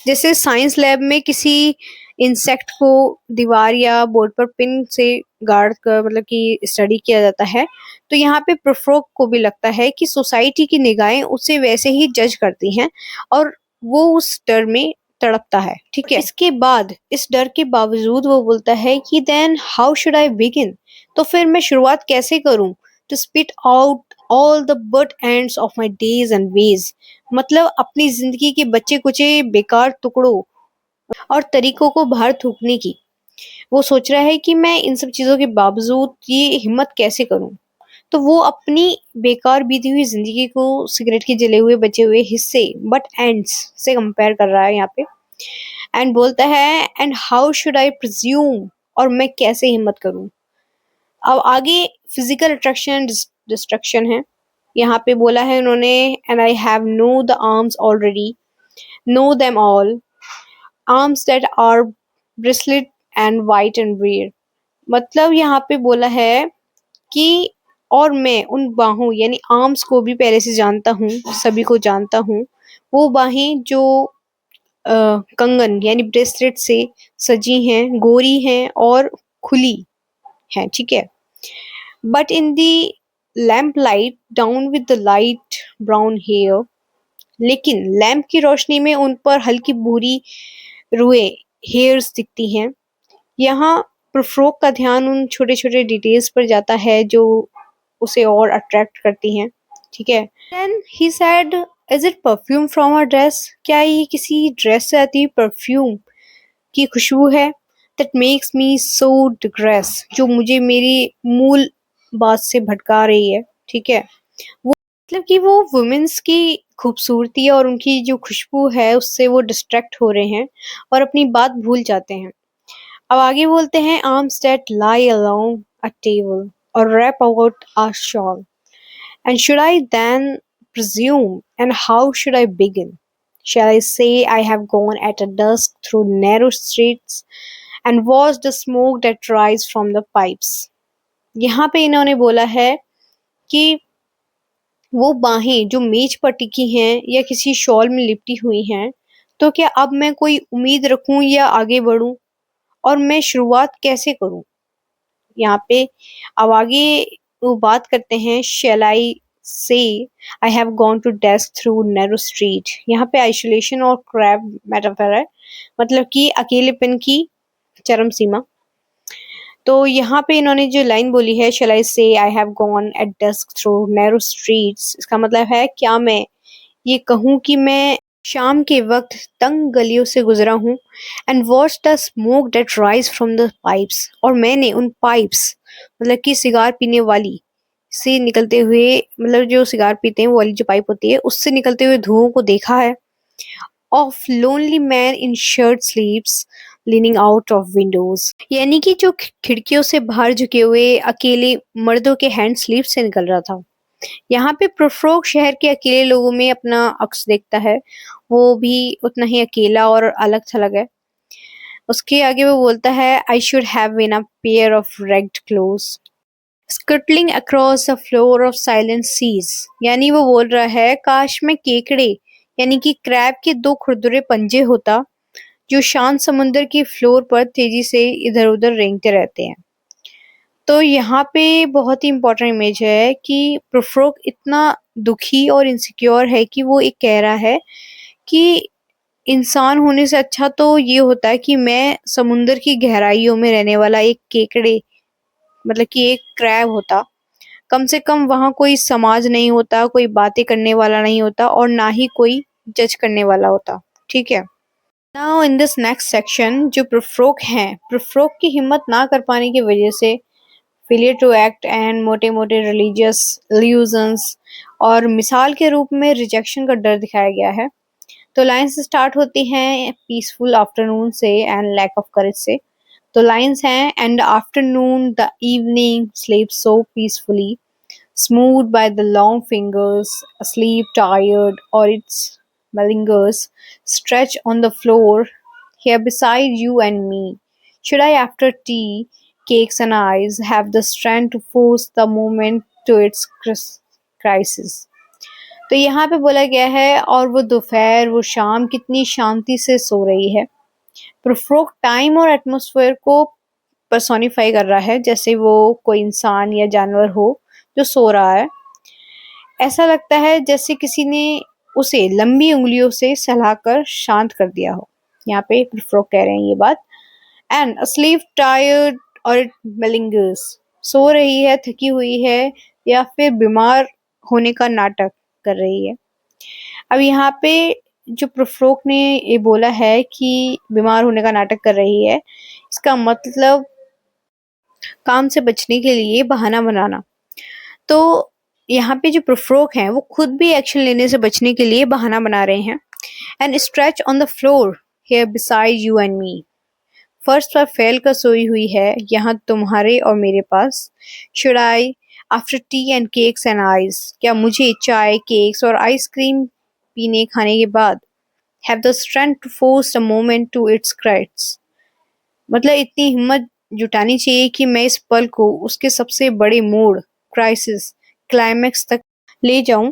जैसे साइंस लैब में किसी इंसेक्ट को दीवार या बोर्ड पर पिन से गाड़ कर मतलब कि स्टडी किया जाता है, तो यहाँ पे प्रोफ्रोग को भी लगता है कि सोसाइटी की निगाहें उसे वैसे ही जज करती हैं और वो उस डर में तड़पता है, ठीक है। इसके बाद इस डर के बावजूद वो बोलता है कि then how should I begin, तो फिर मैं शुरुआत कैसे करूं, to spit out all the butt ends of my days and ways, मतलब अपनी जिंदगी के बच्चे कुचे बेकार टुकड़ों और तरीकों को बाहर थूकने की। वो सोच रहा है कि मैं इन सब चीजों के बावजूद ये हिम्मत कैसे करूं। तो वो अपनी बेकार बीती हुई जिंदगी को सिगरेट के जले हुए बचे हुए हिस्से बट एंड्स से कंपेयर कर रहा है यहाँ पे। एंड बोलता है and how should I presume, और मैं कैसे हिम्मत करूं। अब आगे फिजिकल अट्रैक्शन डिस्ट्रक्शन है। यहाँ पे बोला है उन्होंने and I have known the arms already, known them all, arms that are braceleted and white and rare, मतलब यहाँ पे बोला है कि और मैं उन बाहों यानी आर्म्स को भी पहले से जानता हूँ, सभी को जानता हूँ। वो बाहें जो कंगन यानी ब्रेसलेट से सजी हैं, गोरी हैं और खुली हैं, ठीक है। But in the lamp light down with the light brown hair, लेकिन लैम्प की रोशनी में उन पर हल्की भूरी रुए हेयर्स दिखती हैं। यहाँ प्रोफ्रोग का ध्यान उन छोटे छोटे डिटेल्स पर जाता है जो उसे और अट्रैक्ट करती हैं, ठीक है। Then he said is it perfume from a dress, क्या ये किसी ड्रेस से आती परफ्यूम की खुशबू है, that makes me so digress, जो मुझे मेरी मूल बात से भटका रही है, ठीक है। वो मतलब कि वो वुमेन्स की खूबसूरती और उनकी जो खुशबू है उससे वो डिस्ट्रैक्ट हो रहे हैं और अपनी बात भूल जाते हैं। अब आगे बोलते हैं arms that lie along a table or wrap about a shawl, and should I then presume and how should I begin? Shall I say I have gone at a dusk through narrow streets and watched the smoke that rise from the pipes? यहाँ पे इन्होंने बोला है कि वो बाहें जो मेज पर टिकी हैं या किसी शॉल में लिपटी हुई हैं, तो क्या अब मैं कोई उम्मीद रखूं या आगे बढ़ूं, और मैं शुरुआत कैसे करूं। यहाँ पे अब आगे वो बात करते हैं shall I say I have gone to dusk through narrow street, यहाँ पे आइसोलेशन और क्रैब मेटाफर है, मतलब कि अकेलेपन की चरम सीमा। तो यहाँ पे इन्होंने जो लाइन बोली है shall I say I have gone at dusk through narrow streets, इसका मतलब है क्या मैं ये कहूँ कि मैं शाम के वक्त तंग गलियों से गुजरा हूँ, and watch the smoke that rise from the pipes, और मैंने उन पाइप्स मतलब कि सिगार पीने वाली से निकलते हुए, मतलब जो सिगार पीते हैं वो वाली जो पाइप होती है उससे निकलते हुए धुओं को देखा है। Of lonely man in shirt sleeves leaning out of Windows, यानी कि जो खिड़कियों से बाहर झुके हुए अकेले मर्दों के हैंड स्लीव से निकल रहा था। यहाँ पे प्रोफ्रोग शहर के अकेले लोगों में अपना अक्स देखता है, वो भी उतना ही अकेला और अलग थलग है। उसके आगे वो बोलता है I should have been a pair of ragged clothes scuttling across the floor of silent seas, यानी वो बोल रहा है काश मैं केकड़े यानी कि क्रैब के दो खुरदुरे पंजे होता जो शांत समुद्र की फ्लोर पर तेजी से इधर उधर रेंगते रहते हैं। तो यहाँ पे बहुत ही इम्पोर्टेंट इमेज है कि प्रोफ्रोग इतना दुखी और इनसिक्योर है कि वो एक कह रहा है कि इंसान होने से अच्छा तो ये होता है कि मैं समुंदर की गहराइयों में रहने वाला एक केकड़े मतलब कि एक क्रैब होता, कम से कम वहाँ कोई समाज नहीं होता, कोई बातें करने वाला नहीं होता और ना ही कोई जज करने वाला होता। ठीक है। Now in this next section जो प्रोफ्रोक हैं, प्रोफ्रोक की हिम्मत ना कर पाने की वजह से फेलियर टू एक्ट एंड मोटे मोटे रिलीजियस इल्यूजन्स और मिसाल के रूप में रिजेक्शन का डर दिखाया गया है। तो लाइन्स स्टार्ट होती हैं पीसफुल आफ्टरनून से एंड लैक ऑफ करेज से। तो लाइन्स हैं and afternoon the evening sleep so peacefully smoothed by the long fingers, asleep, tired, or its malingers, stretch on the floor here beside you and me. Should I, after tea, cakes, and eyes, have the strength to force the moment to its crisis? तो यहाँ पे बोला गया है और वो दोपहर वो शाम कितनी शांति से सो रही है। प्रोफ्रोक टाइम और एटमॉस्फेयर को पर्सोनिफाई कर रहा है, जैसे वो कोई इंसान या जानवर हो जो सो रहा है। ऐसा लगता है जैसे किसी ने उसे लंबी उंगलियों से सहलाकर शांत कर दिया हो। यहाँ पे प्रोफ्रोक कह रहे हैं ये बात। एंड asleep, टायर्ड और मेलिंगर्स, सो रही है, थकी हुई है या फिर बीमार होने का नाटक कर रही है। अब यहाँ पे जो प्रोफ्रोक ने ये बोला है कि बीमार होने का नाटक कर रही है, इसका मतलब काम से बचने के लिए बहाना बनाना। तो यहाँ पे जो प्रोफ्रोक हैं वो खुद भी एक्शन लेने से बचने के लिए बहाना बना रहे हैं। And stretch on the floor here beside you and me, first पर फैल कर सोई हुई है यहाँ तुम्हारे और मेरे पास। Should I after tea and cakes and ice, क्या मुझे चाय केक्स और आइसक्रीम पीने खाने के बाद have the strength to force the moment to its crisis, मतलब इतनी हिम्मत जुटानी चाहिए कि मैं इस पल को उसके सबसे बड़े मोड़ क्राइसिस क्लाइमैक्स तक ले जाऊं।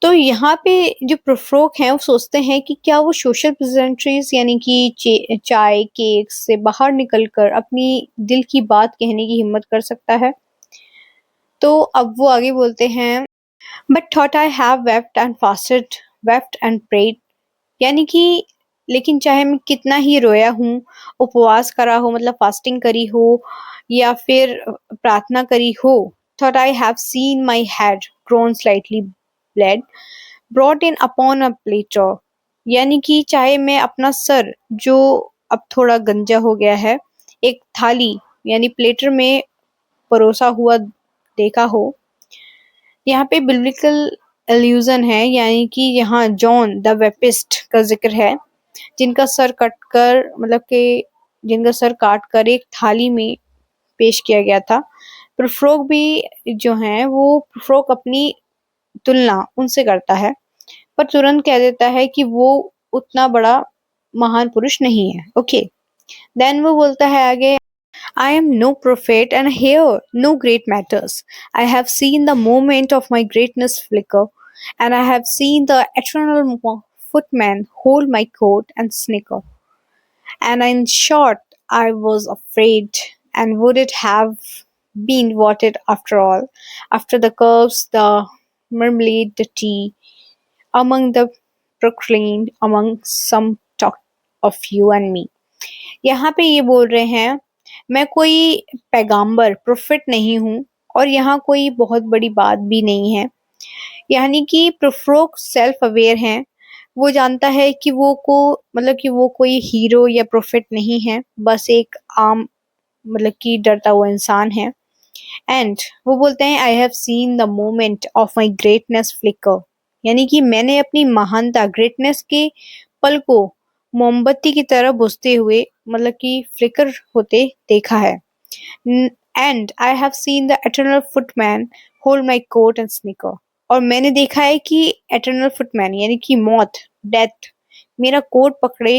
तो यहाँ पे जो प्रोफ्रोक हैं वो सोचते हैं कि क्या वो सोशल प्रेजेंट्रीज यानी कि चाय केक से बाहर निकलकर अपनी दिल की बात कहने की हिम्मत कर सकता है। तो अब वो आगे बोलते हैं but thought I have wept and fasted wept and prayed, यानी कि लेकिन चाहे मैं कितना ही रोया हूँ, उपवास करा हो मतलब फास्टिंग करी हो या फिर प्रार्थना करी हो, thought I have seen my head grown slightly blade brought in upon a platter, यानी कि चाहे मैं अपना सर जो अब थोड़ा गंजा हो गया है एक थाली यानी प्लेटर में परोसा हुआ देखा हो। यहाँ पे बिब्लिकल एल्यूजन है, यानी कि यहाँ जॉन द वेपिस्ट का जिक्र है जिनका सर कटकर मतलब कि जिनका सर काट कर एक थाली में पेश किया गया था। प्रोफ्रोक भी जो हैं वो प्रोफ्रोक अपनी तुलना उनसे करता है पर तुरंत कह देता है कि वो उतना बड़ा महान पुरुष नहीं है। ओके, देन वो बोलता है आगे I am no prophet and here no great matters. I have seen the moment of my greatness flicker and I have seen the eternal footman hold my coat and snicker. And in short, I was afraid and would it have been worth it after all? After the curves, the marmalade, the tea, among the proclaimed, among some talk of you and me. यहाँ पे ये बोल रहे हैं मैं कोई पैगाम्बर प्रोफेट नहीं हूँ और यहाँ कोई बहुत बड़ी बात भी नहीं है, यानी कि प्रोफ्रोक सेल्फ अवेयर हैं। वो जानता है कि वो को मतलब कि वो कोई हीरो या प्रोफेट नहीं है, बस एक आम मतलब कि डरता हुआ इंसान है। एंड वो बोलते हैं I have seen the moment of my greatness flicker, यानी कि मैंने अपनी महानता ग्रेटनेस के पल को मोमबत्ती की तरह बुझते हुए मतलब कि फ्लिकर होते देखा है। And I have seen the eternal footman hold my coat and snicker, और मैंने देखा है कि एटर्नल फुटमैन यानी कि मौत डेथ मेरा कोट पकड़े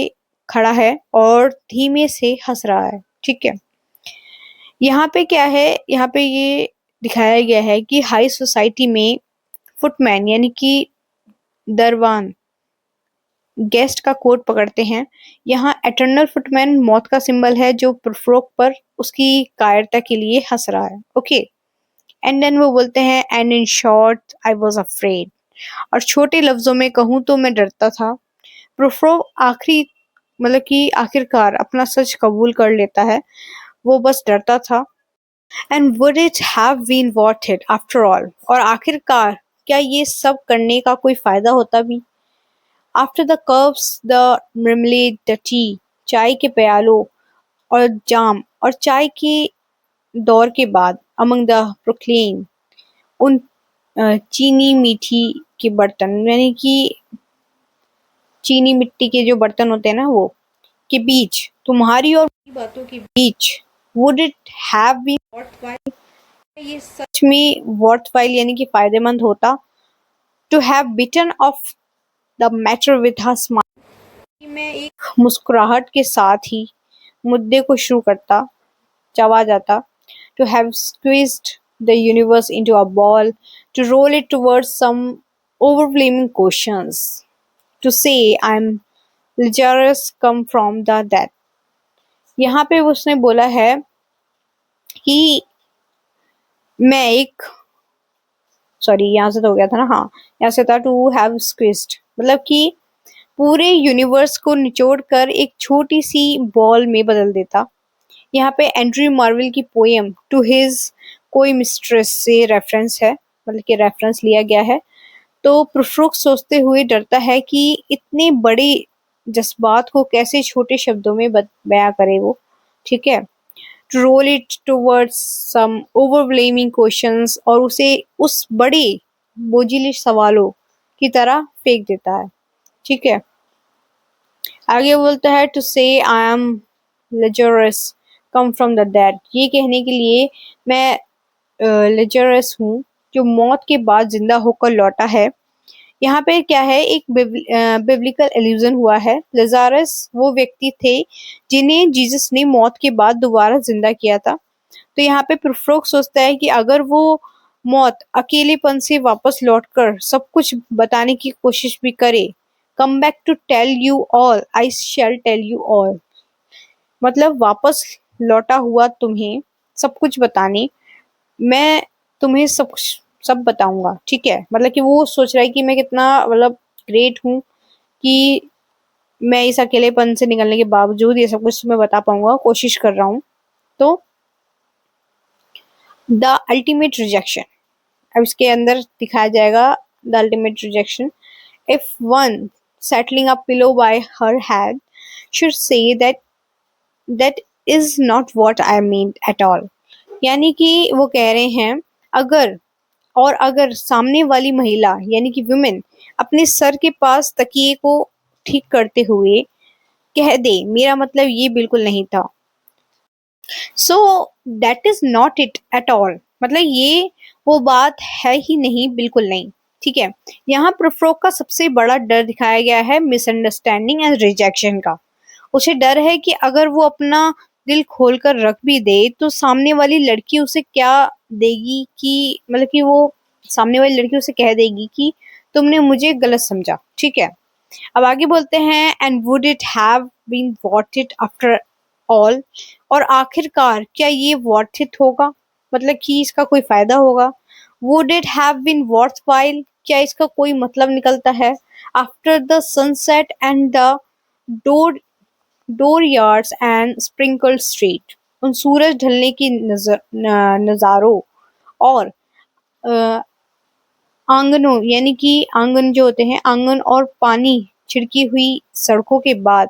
खड़ा है और धीमे से हंस रहा है। ठीक है, यहाँ पे क्या है, यहाँ पे ये दिखाया गया है कि हाई सोसाइटी में फुटमैन यानी कि दरवान गेस्ट का कोट पकड़ते हैं। यहाँ एटर्नल फुटमैन मौत का सिंबल है जो प्रोफ्रोक पर उसकी कायरता के लिए हंस रहा है। ओके, एंड देन वो बोलते हैं and in short I was afraid, और छोटे लफ्जों में कहूँ तो मैं डरता था। प्रोफ्रोक आखिरी मतलब कि आखिरकार अपना सच कबूल कर लेता है, वो बस डरता था। And would it have been worth it after all, और आखिरकार क्या ये सब करने का कोई फायदा होता भी? After the cups, the marmalade, the T, चाय के प्यालों और जाम और चाय के दौर के बाद, अमंग द प्रोक्लेम, उन चीनी मीठी के बर्तन, यानी कि चीनी मिट्टी के जो बर्तन होते हैं ना, वो के बीच, तुम्हारी और मेरी बातों के बीच, would it have been worthwhile, ये सच में वर्थवाइल यानी कि फायदेमंद होता, to have bitten off the matter with her smile, कि मैं एक मुस्कुराहट के साथ ही मुद्दे को शुरू करता, चबा जाता, to have squeezed the universe into a ball, to roll it towards some overwhelming questions, to say I'm Lazarus come from the dead. यहाँ पे उसने बोला है कि मैं एक, सॉरी यहाँ से तो हो गया था ना, हाँ यहाँ से था टू हैव स्क्विज्ड, मतलब कि पूरे यूनिवर्स को निचोड़ कर एक छोटी सी बॉल में बदल देता। यहाँ पे एंड्रयू मार्वेल की पोएम टू हिज कोई मिस्ट्रेस से रेफरेंस है, मतलब कि रेफरेंस लिया गया है। तो प्रुफ्रुक सोचते हुए डरता है कि इतने बड़े जज्बात को कैसे छोटे शब्दों में बयां करे वो, ठीक है। To roll it towards some overwhelming questions, और उसे उस बड़े बोझिले सवालों की तरह फेंक देता है, ठीक है। आगे बोलता है to say I am Lazarus come from the dead, ये कहने के लिए मैं लेजरस हूँ जो मौत के बाद जिंदा होकर लौटा है। यहाँ पे क्या है, एक बिब्लिकल एल्यूजन हुआ है। लजारस वो व्यक्ति थे जिन्हें जीसस ने मौत के बाद दोबारा जिंदा किया था। तो यहाँ पे प्रुफ्रोक सोचता है कि अगर वो मौत अकेलेपन से वापस लौटकर सब कुछ बताने की कोशिश भी करे, come back to tell you all, I shall tell you all, मतलब वापस लौटा हुआ तुम्हें सब कुछ बताने, मैं तुम्हें सब बताऊंगा, ठीक है। मतलब कि वो सोच रहा है कि मैं कितना मतलब ग्रेट हूँ कि मैं इस अकेलेपन से निकलने के बावजूद ये सब कुछ तुम्हें बता पाऊंगा, कोशिश कर रहा हूँ। तो द अल्टीमेट रिजेक्शन, अब इसके अंदर दिखाया जाएगा the ultimate rejection. If one settling a pillow bye her head should say that is not what I mean at all, यानी कि वो कह रहे हैं अगर सामने वाली महिला यानी कि वुमेन अपने सर के पास तकिए को ठीक करते हुए कह दे मेरा मतलब ये बिल्कुल नहीं था, so that is not it at all, मतलब ये वो बात है ही नहीं, बिल्कुल नहीं, ठीक है। यहाँ प्रोफ्रोक का सबसे बड़ा डर दिखाया गया है मिसअंडरस्टैंडिंग एंड रिजेक्शन का। उसे डर है कि अगर वो अपना दिल खोलकर रख भी दे तो सामने वाली लड़की उसे क्या देगी, कि मतलब कि वो सामने वाली लड़की उसे कह देगी कि तुमने मुझे गलत समझा, ठीक है। अब आगे बोलते हैं and would it have been worth it after all, और आखिरकार क्या ये वर्थ इट होगा, मतलब कि इसका कोई फायदा होगा। Would it have been worthwhile, क्या इसका कोई मतलब निकलता है। After the sunset and the door dooryards and sprinkle street, उन सूरज ढलने की नजारों और आंगनों, यानी कि आंगन जो होते हैं, आंगन और पानी छिड़की हुई सड़कों के बाद,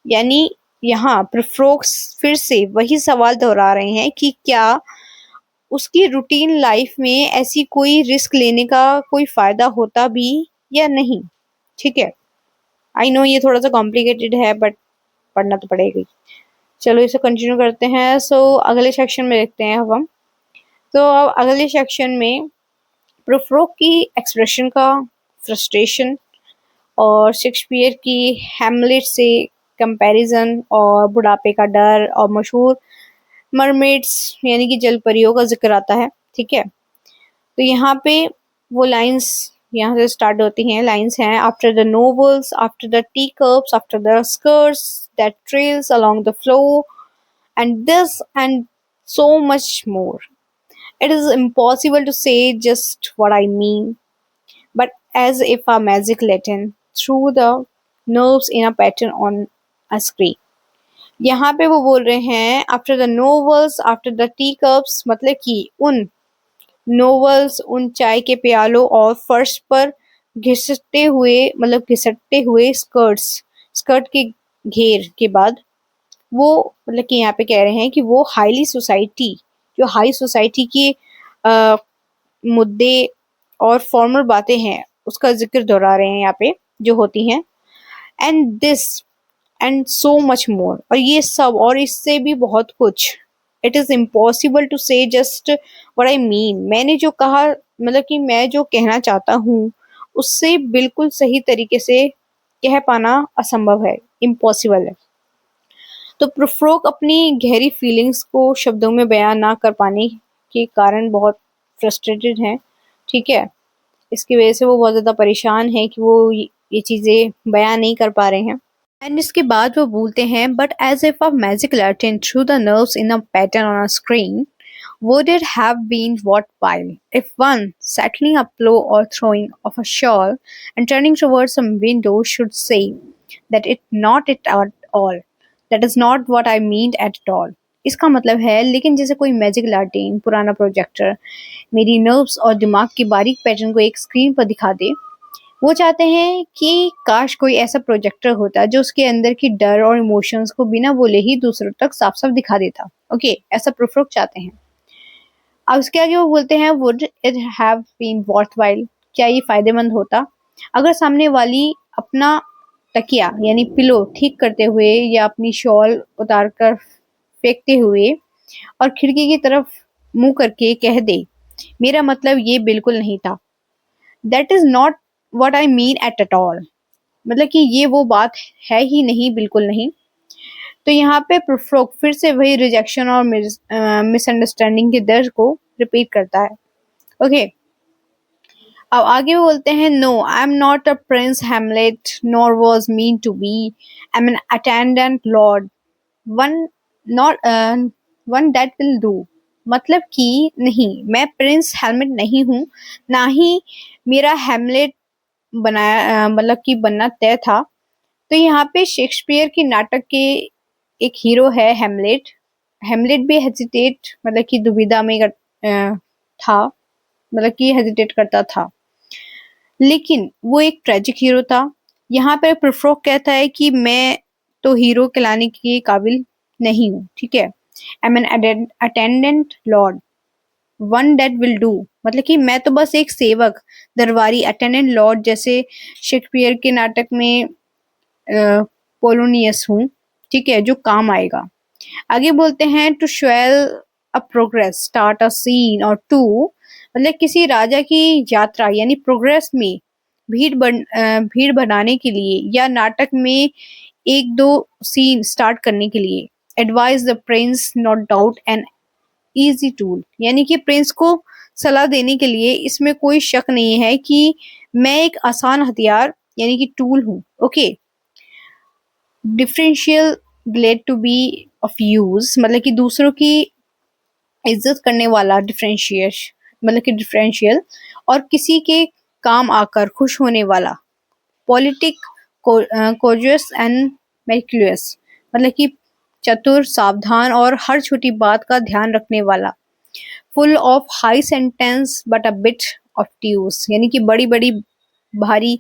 यानी यहाँ प्रिफ्रोक्स फिर से वही सवाल दोहरा रहे हैं कि क्या उसकी रूटीन लाइफ में ऐसी कोई रिस्क लेने का कोई फायदा होता भी या नहीं, ठीक है। आई नो ये थोड़ा सा कॉम्प्लिकेटेड है बट पढ़ना तो पड़ेगा ही। चलो इसे कंटिन्यू करते हैं। सो अगले सेक्शन में देखते हैं अब हम। तो अब अगले सेक्शन में प्रोफ्रोक की एक्सप्रेशन का फ्रस्ट्रेशन और शेक्सपियर की हैमलेट से कंपैरिजन और बुढ़ापे का डर और मशहूर मरमेड्स यानी कि जल परियों का जिक्र आता है, ठीक है। तो यहाँ पे वो लाइंस यहाँ से स्टार्ट होती हैं। लाइंस हैं after the novels, after the T cups, after the skirts that trails along the floor and this and so much more. It is impossible to say just what I mean, but as if a magic Latin through the nerves in a pattern on a screen. यहाँ पे वो बोल रहे हैं after the novels after the T cups, मतलब कि उन नोवेल्स, उन चाय के प्यालों और फर्श पर घिसटते हुए स्कर्ट के घेर के बाद, वो मतलब कि यहाँ पे कह रहे हैं कि वो जो हाई सोसाइटी की अ, मुद्दे और फॉर्मल बातें हैं उसका जिक्र दोहरा रहे हैं यहाँ पे, जो होती हैं। And this and so much more, और ये सब और इससे भी बहुत कुछ। इट इज इम्पॉसिबल टू से जस्ट व्हाट आई मीन, मैंने जो कहा, मतलब कि मैं जो कहना चाहता हूँ उससे बिल्कुल सही तरीके से कह पाना असंभव है, इम्पॉसिबल है। तो प्रोफरोक अपनी गहरी फीलिंग्स को शब्दों में बयान ना कर पाने के कारण बहुत फ्रस्ट्रेटेड हैं, ठीक है। इसकी वजह से वो बहुत ज़्यादा परेशान है कि वो ये चीज़ें बयान नहीं कर पा रहे हैं। एंड इसके बाद वो बोलते हैं but as if a magic lantern threw the nerves in a pattern on a screen would it have been worthwhile if one settling a pillow or throwing off a shawl and turning towards some window should say that it not it at all, that is not what I meant at all। इसका मतलब है, लेकिन जैसे कोई मैजिक लार्टिन पुराना प्रोजेक्टर मेरी नर्व्स और दिमाग के बारीक पैटर्न को एक स्क्रीन पर दिखा दे, वो चाहते हैं कि काश कोई ऐसा प्रोजेक्टर होता जो उसके अंदर की डर और इमोशंस को बिना बोले ही दूसरों तक साफ साफ दिखा देता। ओके, ऐसा प्रोफरोक चाहते हैं। अब उसके आगे वो बोलते हैं would it have been worthwhile, क्या ये फायदेमंद होता अगर सामने वाली अपना तकिया यानी पिलो ठीक करते हुए या अपनी शॉल उतार कर फेंकते हुए और खिड़की की तरफ मुंह करके कह दे मेरा मतलब ये बिल्कुल नहीं था, that is not what I mean at all, मतलब कि ये वो बात है ही नहीं, बिल्कुल नहीं। तो यहाँ पे प्रोफरोक फिर से वही रिजेक्शन और मिसअंडरस्टैंडिंग के दर्द को रिपीट करता है। ओके, अब आगे वो बोलते हैं no I am not a prince Hamlet nor was mean to be, I am an attendant lord, one not one that will do, मतलब कि नहीं, मैं प्रिंस हेलमेट नहीं हूँ, ना ही मेरा हेमलेट बनाया मतलब कि बनना तय था। तो यहाँ पे शेक्सपियर के नाटक के एक हीरो है हेमलेट। हेमलेट भी हेजिटेट मतलब कि दुविधा में था, मतलब कि हेजिटेट करता था, लेकिन वो एक ट्रेजिक हीरो था। यहाँ पे प्रोफरोक कहता है कि मैं तो हीरो कहलाने के काबिल नहीं हूँ, ठीक है। I am an attendant lord, one that will do, मतलब कि मैं तो बस एक सेवक दरबारी अटेंडेंट लॉर्ड जैसे शेक्सपियर के नाटक में पोलोनियस हूँ, ठीक है, जो काम आएगा। आगे बोलते हैं to swell a progress start a scene or two, मतलब किसी राजा की यात्रा यानी प्रोग्रेस में भीड़ बनाने के लिए या नाटक में एक दो सीन स्टार्ट करने के लिए। Advise the Prince not doubt an easy tool, यानी कि प्रिंस को सलाह देने के लिए इसमें कोई शक नहीं है कि मैं एक आसान हथियार यानी कि टूल हूँ। Okay, differential glad to be of use, मतलब कि दूसरों की इज्जत करने वाला, डिफरेंशिएट मतलब कि डिफरेंशियल, और किसी के काम आकर खुश होने वाला, पॉलिटिक कोजियस एंड मैक्युलस, मतलब कि चतुर, सावधान और हर छोटी बात का ध्यान रखने वाला, full of high sentence but a bit ऑफ ट्यूस, यानी कि बड़ी बड़ी भारी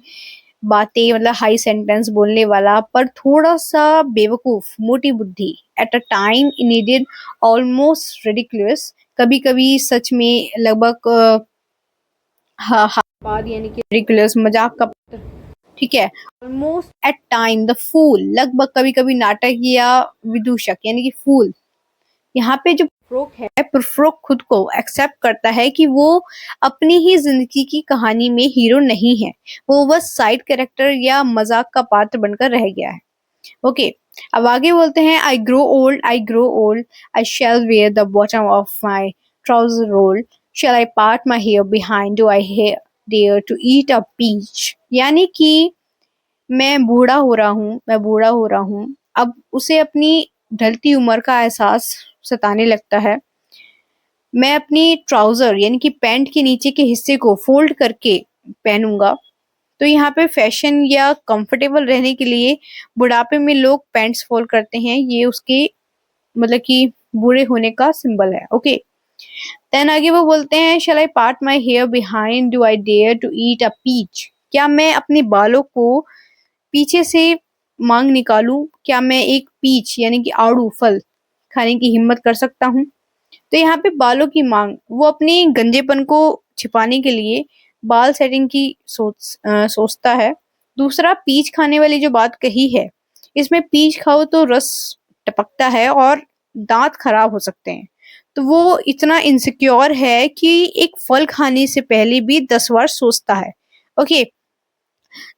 बातें, मतलब हाई सेंटेंस बोलने वाला पर थोड़ा सा बेवकूफ, मोटी बुद्धि, at a time needed almost ridiculous, कभी कभी सच में लगभग बाद यानी कि रिडिकुलस, मजाक का, ठीक है। Almost at time the fool, लगभग कभी कभी नाटक या विदूषक यानी कि फूल। यहाँ पे जो प्रोफरोक है, प्रोफरोक खुद को एक्सेप्ट करता है कि वो अपनी ही जिंदगी की कहानी में हीरो नहीं है, वो बस साइड कैरेक्टर या मजाक का पात्र बनकर रह गया है। ओके, अब आगे बोलते हैं I grow old I shall wear the bottom of my trouser roll, shall I part my hair behind, do I dare to eat a peach, यानी कि मैं बूढ़ा हो रहा हूँ, अब उसे अपनी ढलती उम्र का एहसास सताने लगता है। मैं अपनी ट्राउजर यानी कि पैंट के नीचे के हिस्से को फोल्ड करके पहनूंगा। तो तो यहाँ पे फैशन या कंफर्टेबल रहने के लिए बुढ़ापे में लोग पैंट्स फोल्ड करते हैं, ये उसके मतलब कि बूढ़े होने का सिंबल है। ओके, देन आगे वो बोलते हैं, shall I part my hair behind, do I dare to eat a peach? क्या मैं अपने बालों को पीछे से मांग निकालूं? क्या मैं एक पीच यानी कि आड़ू फल खाने की हिम्मत कर सकता हूँ? तो यहाँ पे बालों की मांग, वो अपनी गंजेपन को छिपाने के लिए बाल सेटिंग की सोचता है। दूसरा, पीच खाने वाली जो बात कही है, इसमें पीच खाओ तो रस टपकता है और दांत खराब हो सकते हैं। तो वो इतना इनसिक्योर है कि एक फल खाने से पहले भी 10 बार सोचता है। ओके,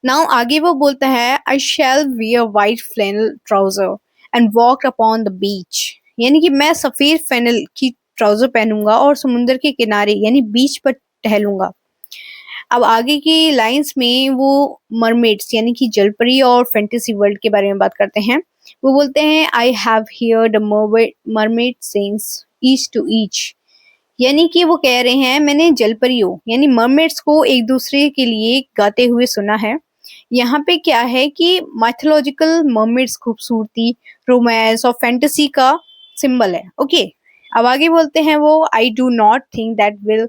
नाउ आगे वो बोलता है, I shall wear white flannel trouser and walk upon the beach. यानी कि मैं सफेद फ्लैनल की ट्राउजर पहनूंगा और समुद्र के किनारे यानी बीच पर टहलूंगा। अब आगे की लाइंस में वो मरमेड्स यानी कि जलपरी और फैंटेसी वर्ल्ड के बारे में बात करते हैं। वो बोलते हैं, I have heard mermaid sings each to each. यानी कि वो कह रहे हैं, मैंने जलपरियों यानी मरमेड्स को एक दूसरे के लिए गाते हुए सुना है। यहाँ पे क्या है कि माइथोलॉजिकल मरमेड्स खूबसूरती, रोमांस और फैंटेसी का सिंबल है। ओके, अब आगे बोलते हैं वो, I do not think that will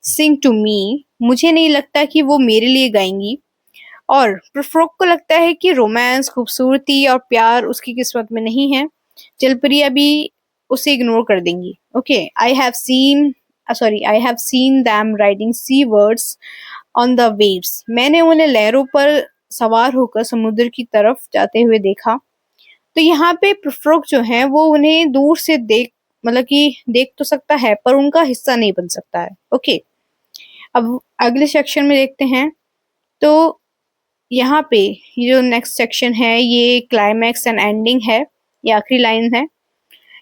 sing to me. मुझे नहीं लगता कि वो मेरे लिए गाएंगी। और प्रोफ्रोक को लगता है कि रोमांस, खूबसूरती और प्यार उसकी किस्मत में नहीं है। जलपरियां भी उसे इग्नोर कर देंगी। Okay, I have seen them riding seawards on the waves. मैंने उन्हें लहरों पर सवार होकर समुद्र की तरफ जाते हुए देखा। तो यहाँ पे प्रोफ्रोक जो है वो उन्हें दूर से मतलब कि देख तो सकता है पर उनका हिस्सा नहीं बन सकता है। ओके, अब अगले सेक्शन में देखते हैं। तो यहाँ पे ये जो नेक्स्ट सेक्शन है ये क्लाइमैक्स एंड एंडिंग है, ये आखिरी लाइन है।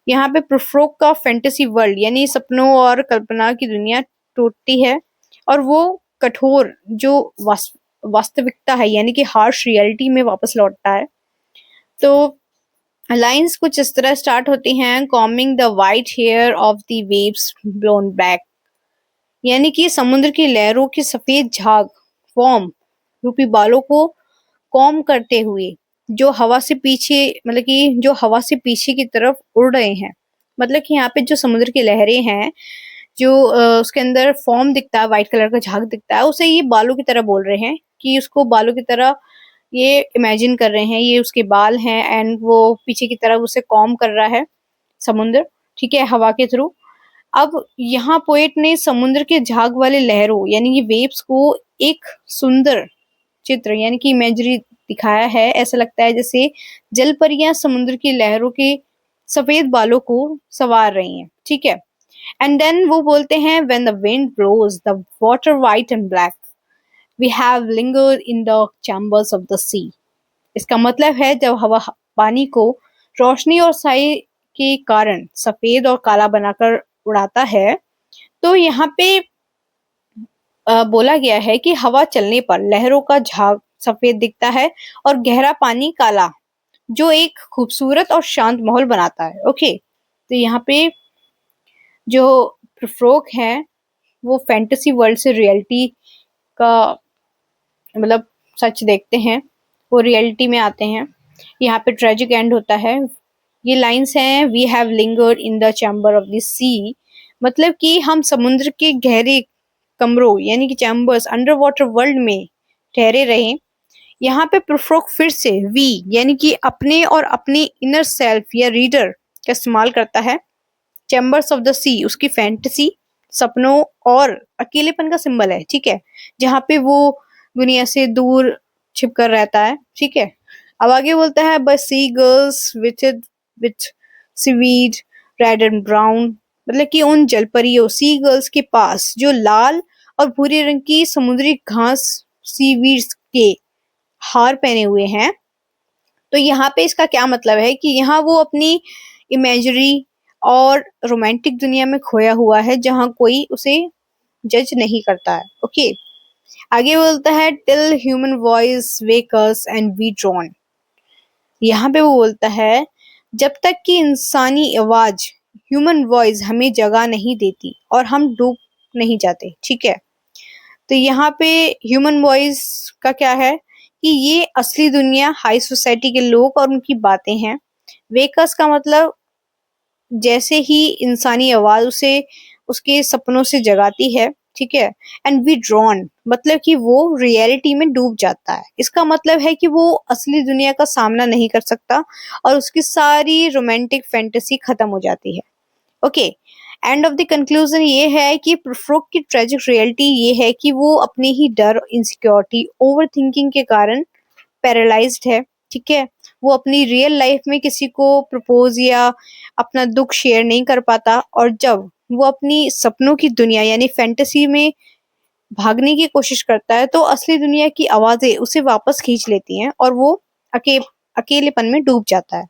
यहाँ पे प्रोफ्रोक का फैंटेसी वर्ल्ड यानी सपनों और कल्पना की दुनिया टूटती है और वो कठोर जो वास्तविकता है यानी कि हार्श रियलिटी में वापस लौटता है। तो लाइंस कुछ इस तरह स्टार्ट होती हैं, combing the white hair of the waves blown back. यानी कि समुद्र की लहरों की सफेद झाग फॉर्म रूपी बालों को कॉम करते हुए जो हवा से पीछे मतलब कि जो हवा से पीछे की तरफ उड़ रहे हैं। मतलब कि यहाँ पे जो समुद्र की लहरें हैं, जो उसके अंदर फॉर्म दिखता है, व्हाइट कलर का झाग दिखता है, उसे ये बालों की तरह बोल रहे हैं कि उसको बालों की तरह ये इमेजिन कर रहे हैं, ये उसके बाल हैं एंड वो पीछे की तरफ उसे कॉम कर रहा है समुद्र, ठीक है, हवा के थ्रू। अब यहाँ पोएट ने समुद्र के झाग वाले लहरों यानी कि वेव्स को एक सुंदर चित्र यानी कि इमेजरी दिखाया है। ऐसा लगता है जैसे जलपरियां समुद्र की लहरों के सफेद बालों को सवार रही हैं, ठीक है। एंड देन वो बोलते हैं, when the wind blows the water white and black, we have lingered in the chambers of the sea. इसका मतलब है जब हवा पानी को रोशनी और साई के कारण सफेद और काला बनाकर उड़ाता है, तो यहाँ पे बोला गया है कि हवा चलने पर लहरों का झाग सफेद दिखता है और गहरा पानी काला, जो एक खूबसूरत और शांत माहौल बनाता है। ओके, तो यहाँ पे जो प्रोफ्रोक है वो फैंटेसी वर्ल्ड से रियलिटी का मतलब सच देखते हैं, वो रियलिटी में आते हैं। यहाँ पे ट्रेजिक एंड होता है। ये लाइंस हैं, we have lingered in the chamber of the sea, मतलब कि हम समुद्र के गहरे कमरों यानी कि चैम्बर्स अंडर वाटर वर्ल्ड में ठहरे रहे। यहाँ पे प्रोफ्रोक फिर से वी यानी कि अपने और अपने इनर सेल्फ या रीडर का इस्तेमाल करता है। चैम्बर्स ऑफ द सी उसकी फैंटेसी, सपनों और अकेलेपन का सिंबल है, ठीक है, जहाँ पे वो दुनिया से दूर छिपकर रहता है, ठीक है। अब आगे बोलता है, बस sea girls with seaweed red and brown, मतलब कि उन जलपरियों सी गर्ल्स के पास जो लाल और भूरे रंग की समुद्री घास सीवीड्स के हार पहने हुए हैं। तो यहाँ पे इसका क्या मतलब है कि यहाँ वो अपनी इमेजरी और रोमांटिक दुनिया में खोया हुआ है जहाँ कोई उसे जज नहीं करता है। ओके, आगे बोलता है, till human voice wake us and we drown. यहाँ पे वो बोलता है, जब तक कि इंसानी आवाज ह्यूमन वॉइस हमें जगा नहीं देती और हम डूब नहीं जाते, ठीक है। तो यहाँ पे ह्यूमन वॉइस का क्या है कि ये असली दुनिया हाई सोसाइटी के लोग और उनकी बातें हैं। वेकस का मतलब जैसे ही इंसानी आवाज उसे उसके सपनों से जगाती है, ठीक है। एंड वी ड्रॉन मतलब कि वो रियलिटी में डूब जाता है। इसका मतलब है कि वो असली दुनिया का सामना नहीं कर सकता और उसकी सारी रोमांटिक फैंटेसी खत्म हो जाती है। Okay, end of the conclusion ये है कि प्रोफ्रोक की ट्रेजिक रियलिटी ये है कि वो अपने ही डर, इनसिक्योरिटी, ओवर थिंकिंग के कारण पैरालाइज्ड है, ठीक है। वो अपनी रियल लाइफ में किसी को प्रपोज या अपना दुख शेयर नहीं कर पाता, और जब वो अपनी सपनों की दुनिया यानी फैंटेसी में भागने की कोशिश करता है तो असली दुनिया की आवाजें उसे वापस खींच लेती हैं और वो अके, अकेलेपन में डूब जाता है।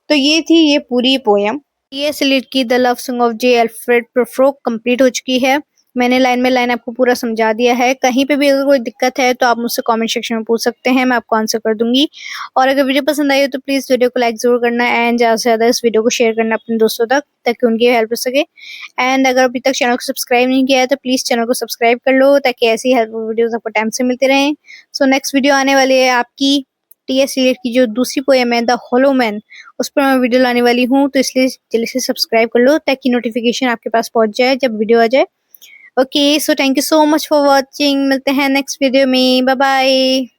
तो ये थी ये पूरी पोयम। ये सिलेट की the love song of J Alfred Prufrock complete हो चुकी है। मैंने लाइन में लाइन आपको पूरा समझा दिया है। कहीं पे भी अगर कोई दिक्कत है तो आप मुझसे कमेंट सेक्शन में पूछ सकते हैं, मैं आपको आंसर कर दूंगी। और अगर वीडियो पसंद आई हो तो प्लीज वीडियो को लाइक जरूर करना एंड ज्यादा से ज्यादा इस वीडियो को शेयर करना अपने दोस्तों तक, ताकि उनकी हेल्प हो सके। एंड अगर अभी तक चैनल को सब्सक्राइब नहीं किया है तो प्लीज चैनल को सब्सक्राइब कर लो, ताकि ऐसी हेल्पफुल वीडियोस आपको टाइम से मिलती रहें। सो नेक्स्ट वीडियो आने वाली है आपकी टीएस सीरीज की जो दूसरी पोएम है द होलो मैन, उस पर मैं वीडियो लाने वाली हूँ, तो इसलिए जल्दी से सब्सक्राइब कर लो ताकि नोटिफिकेशन आपके पास पहुंच जाए जब वीडियो आ जाए। Okay, so thank you so much for watching. मिलते हैं नेक्स्ट वीडियो में। Bye bye.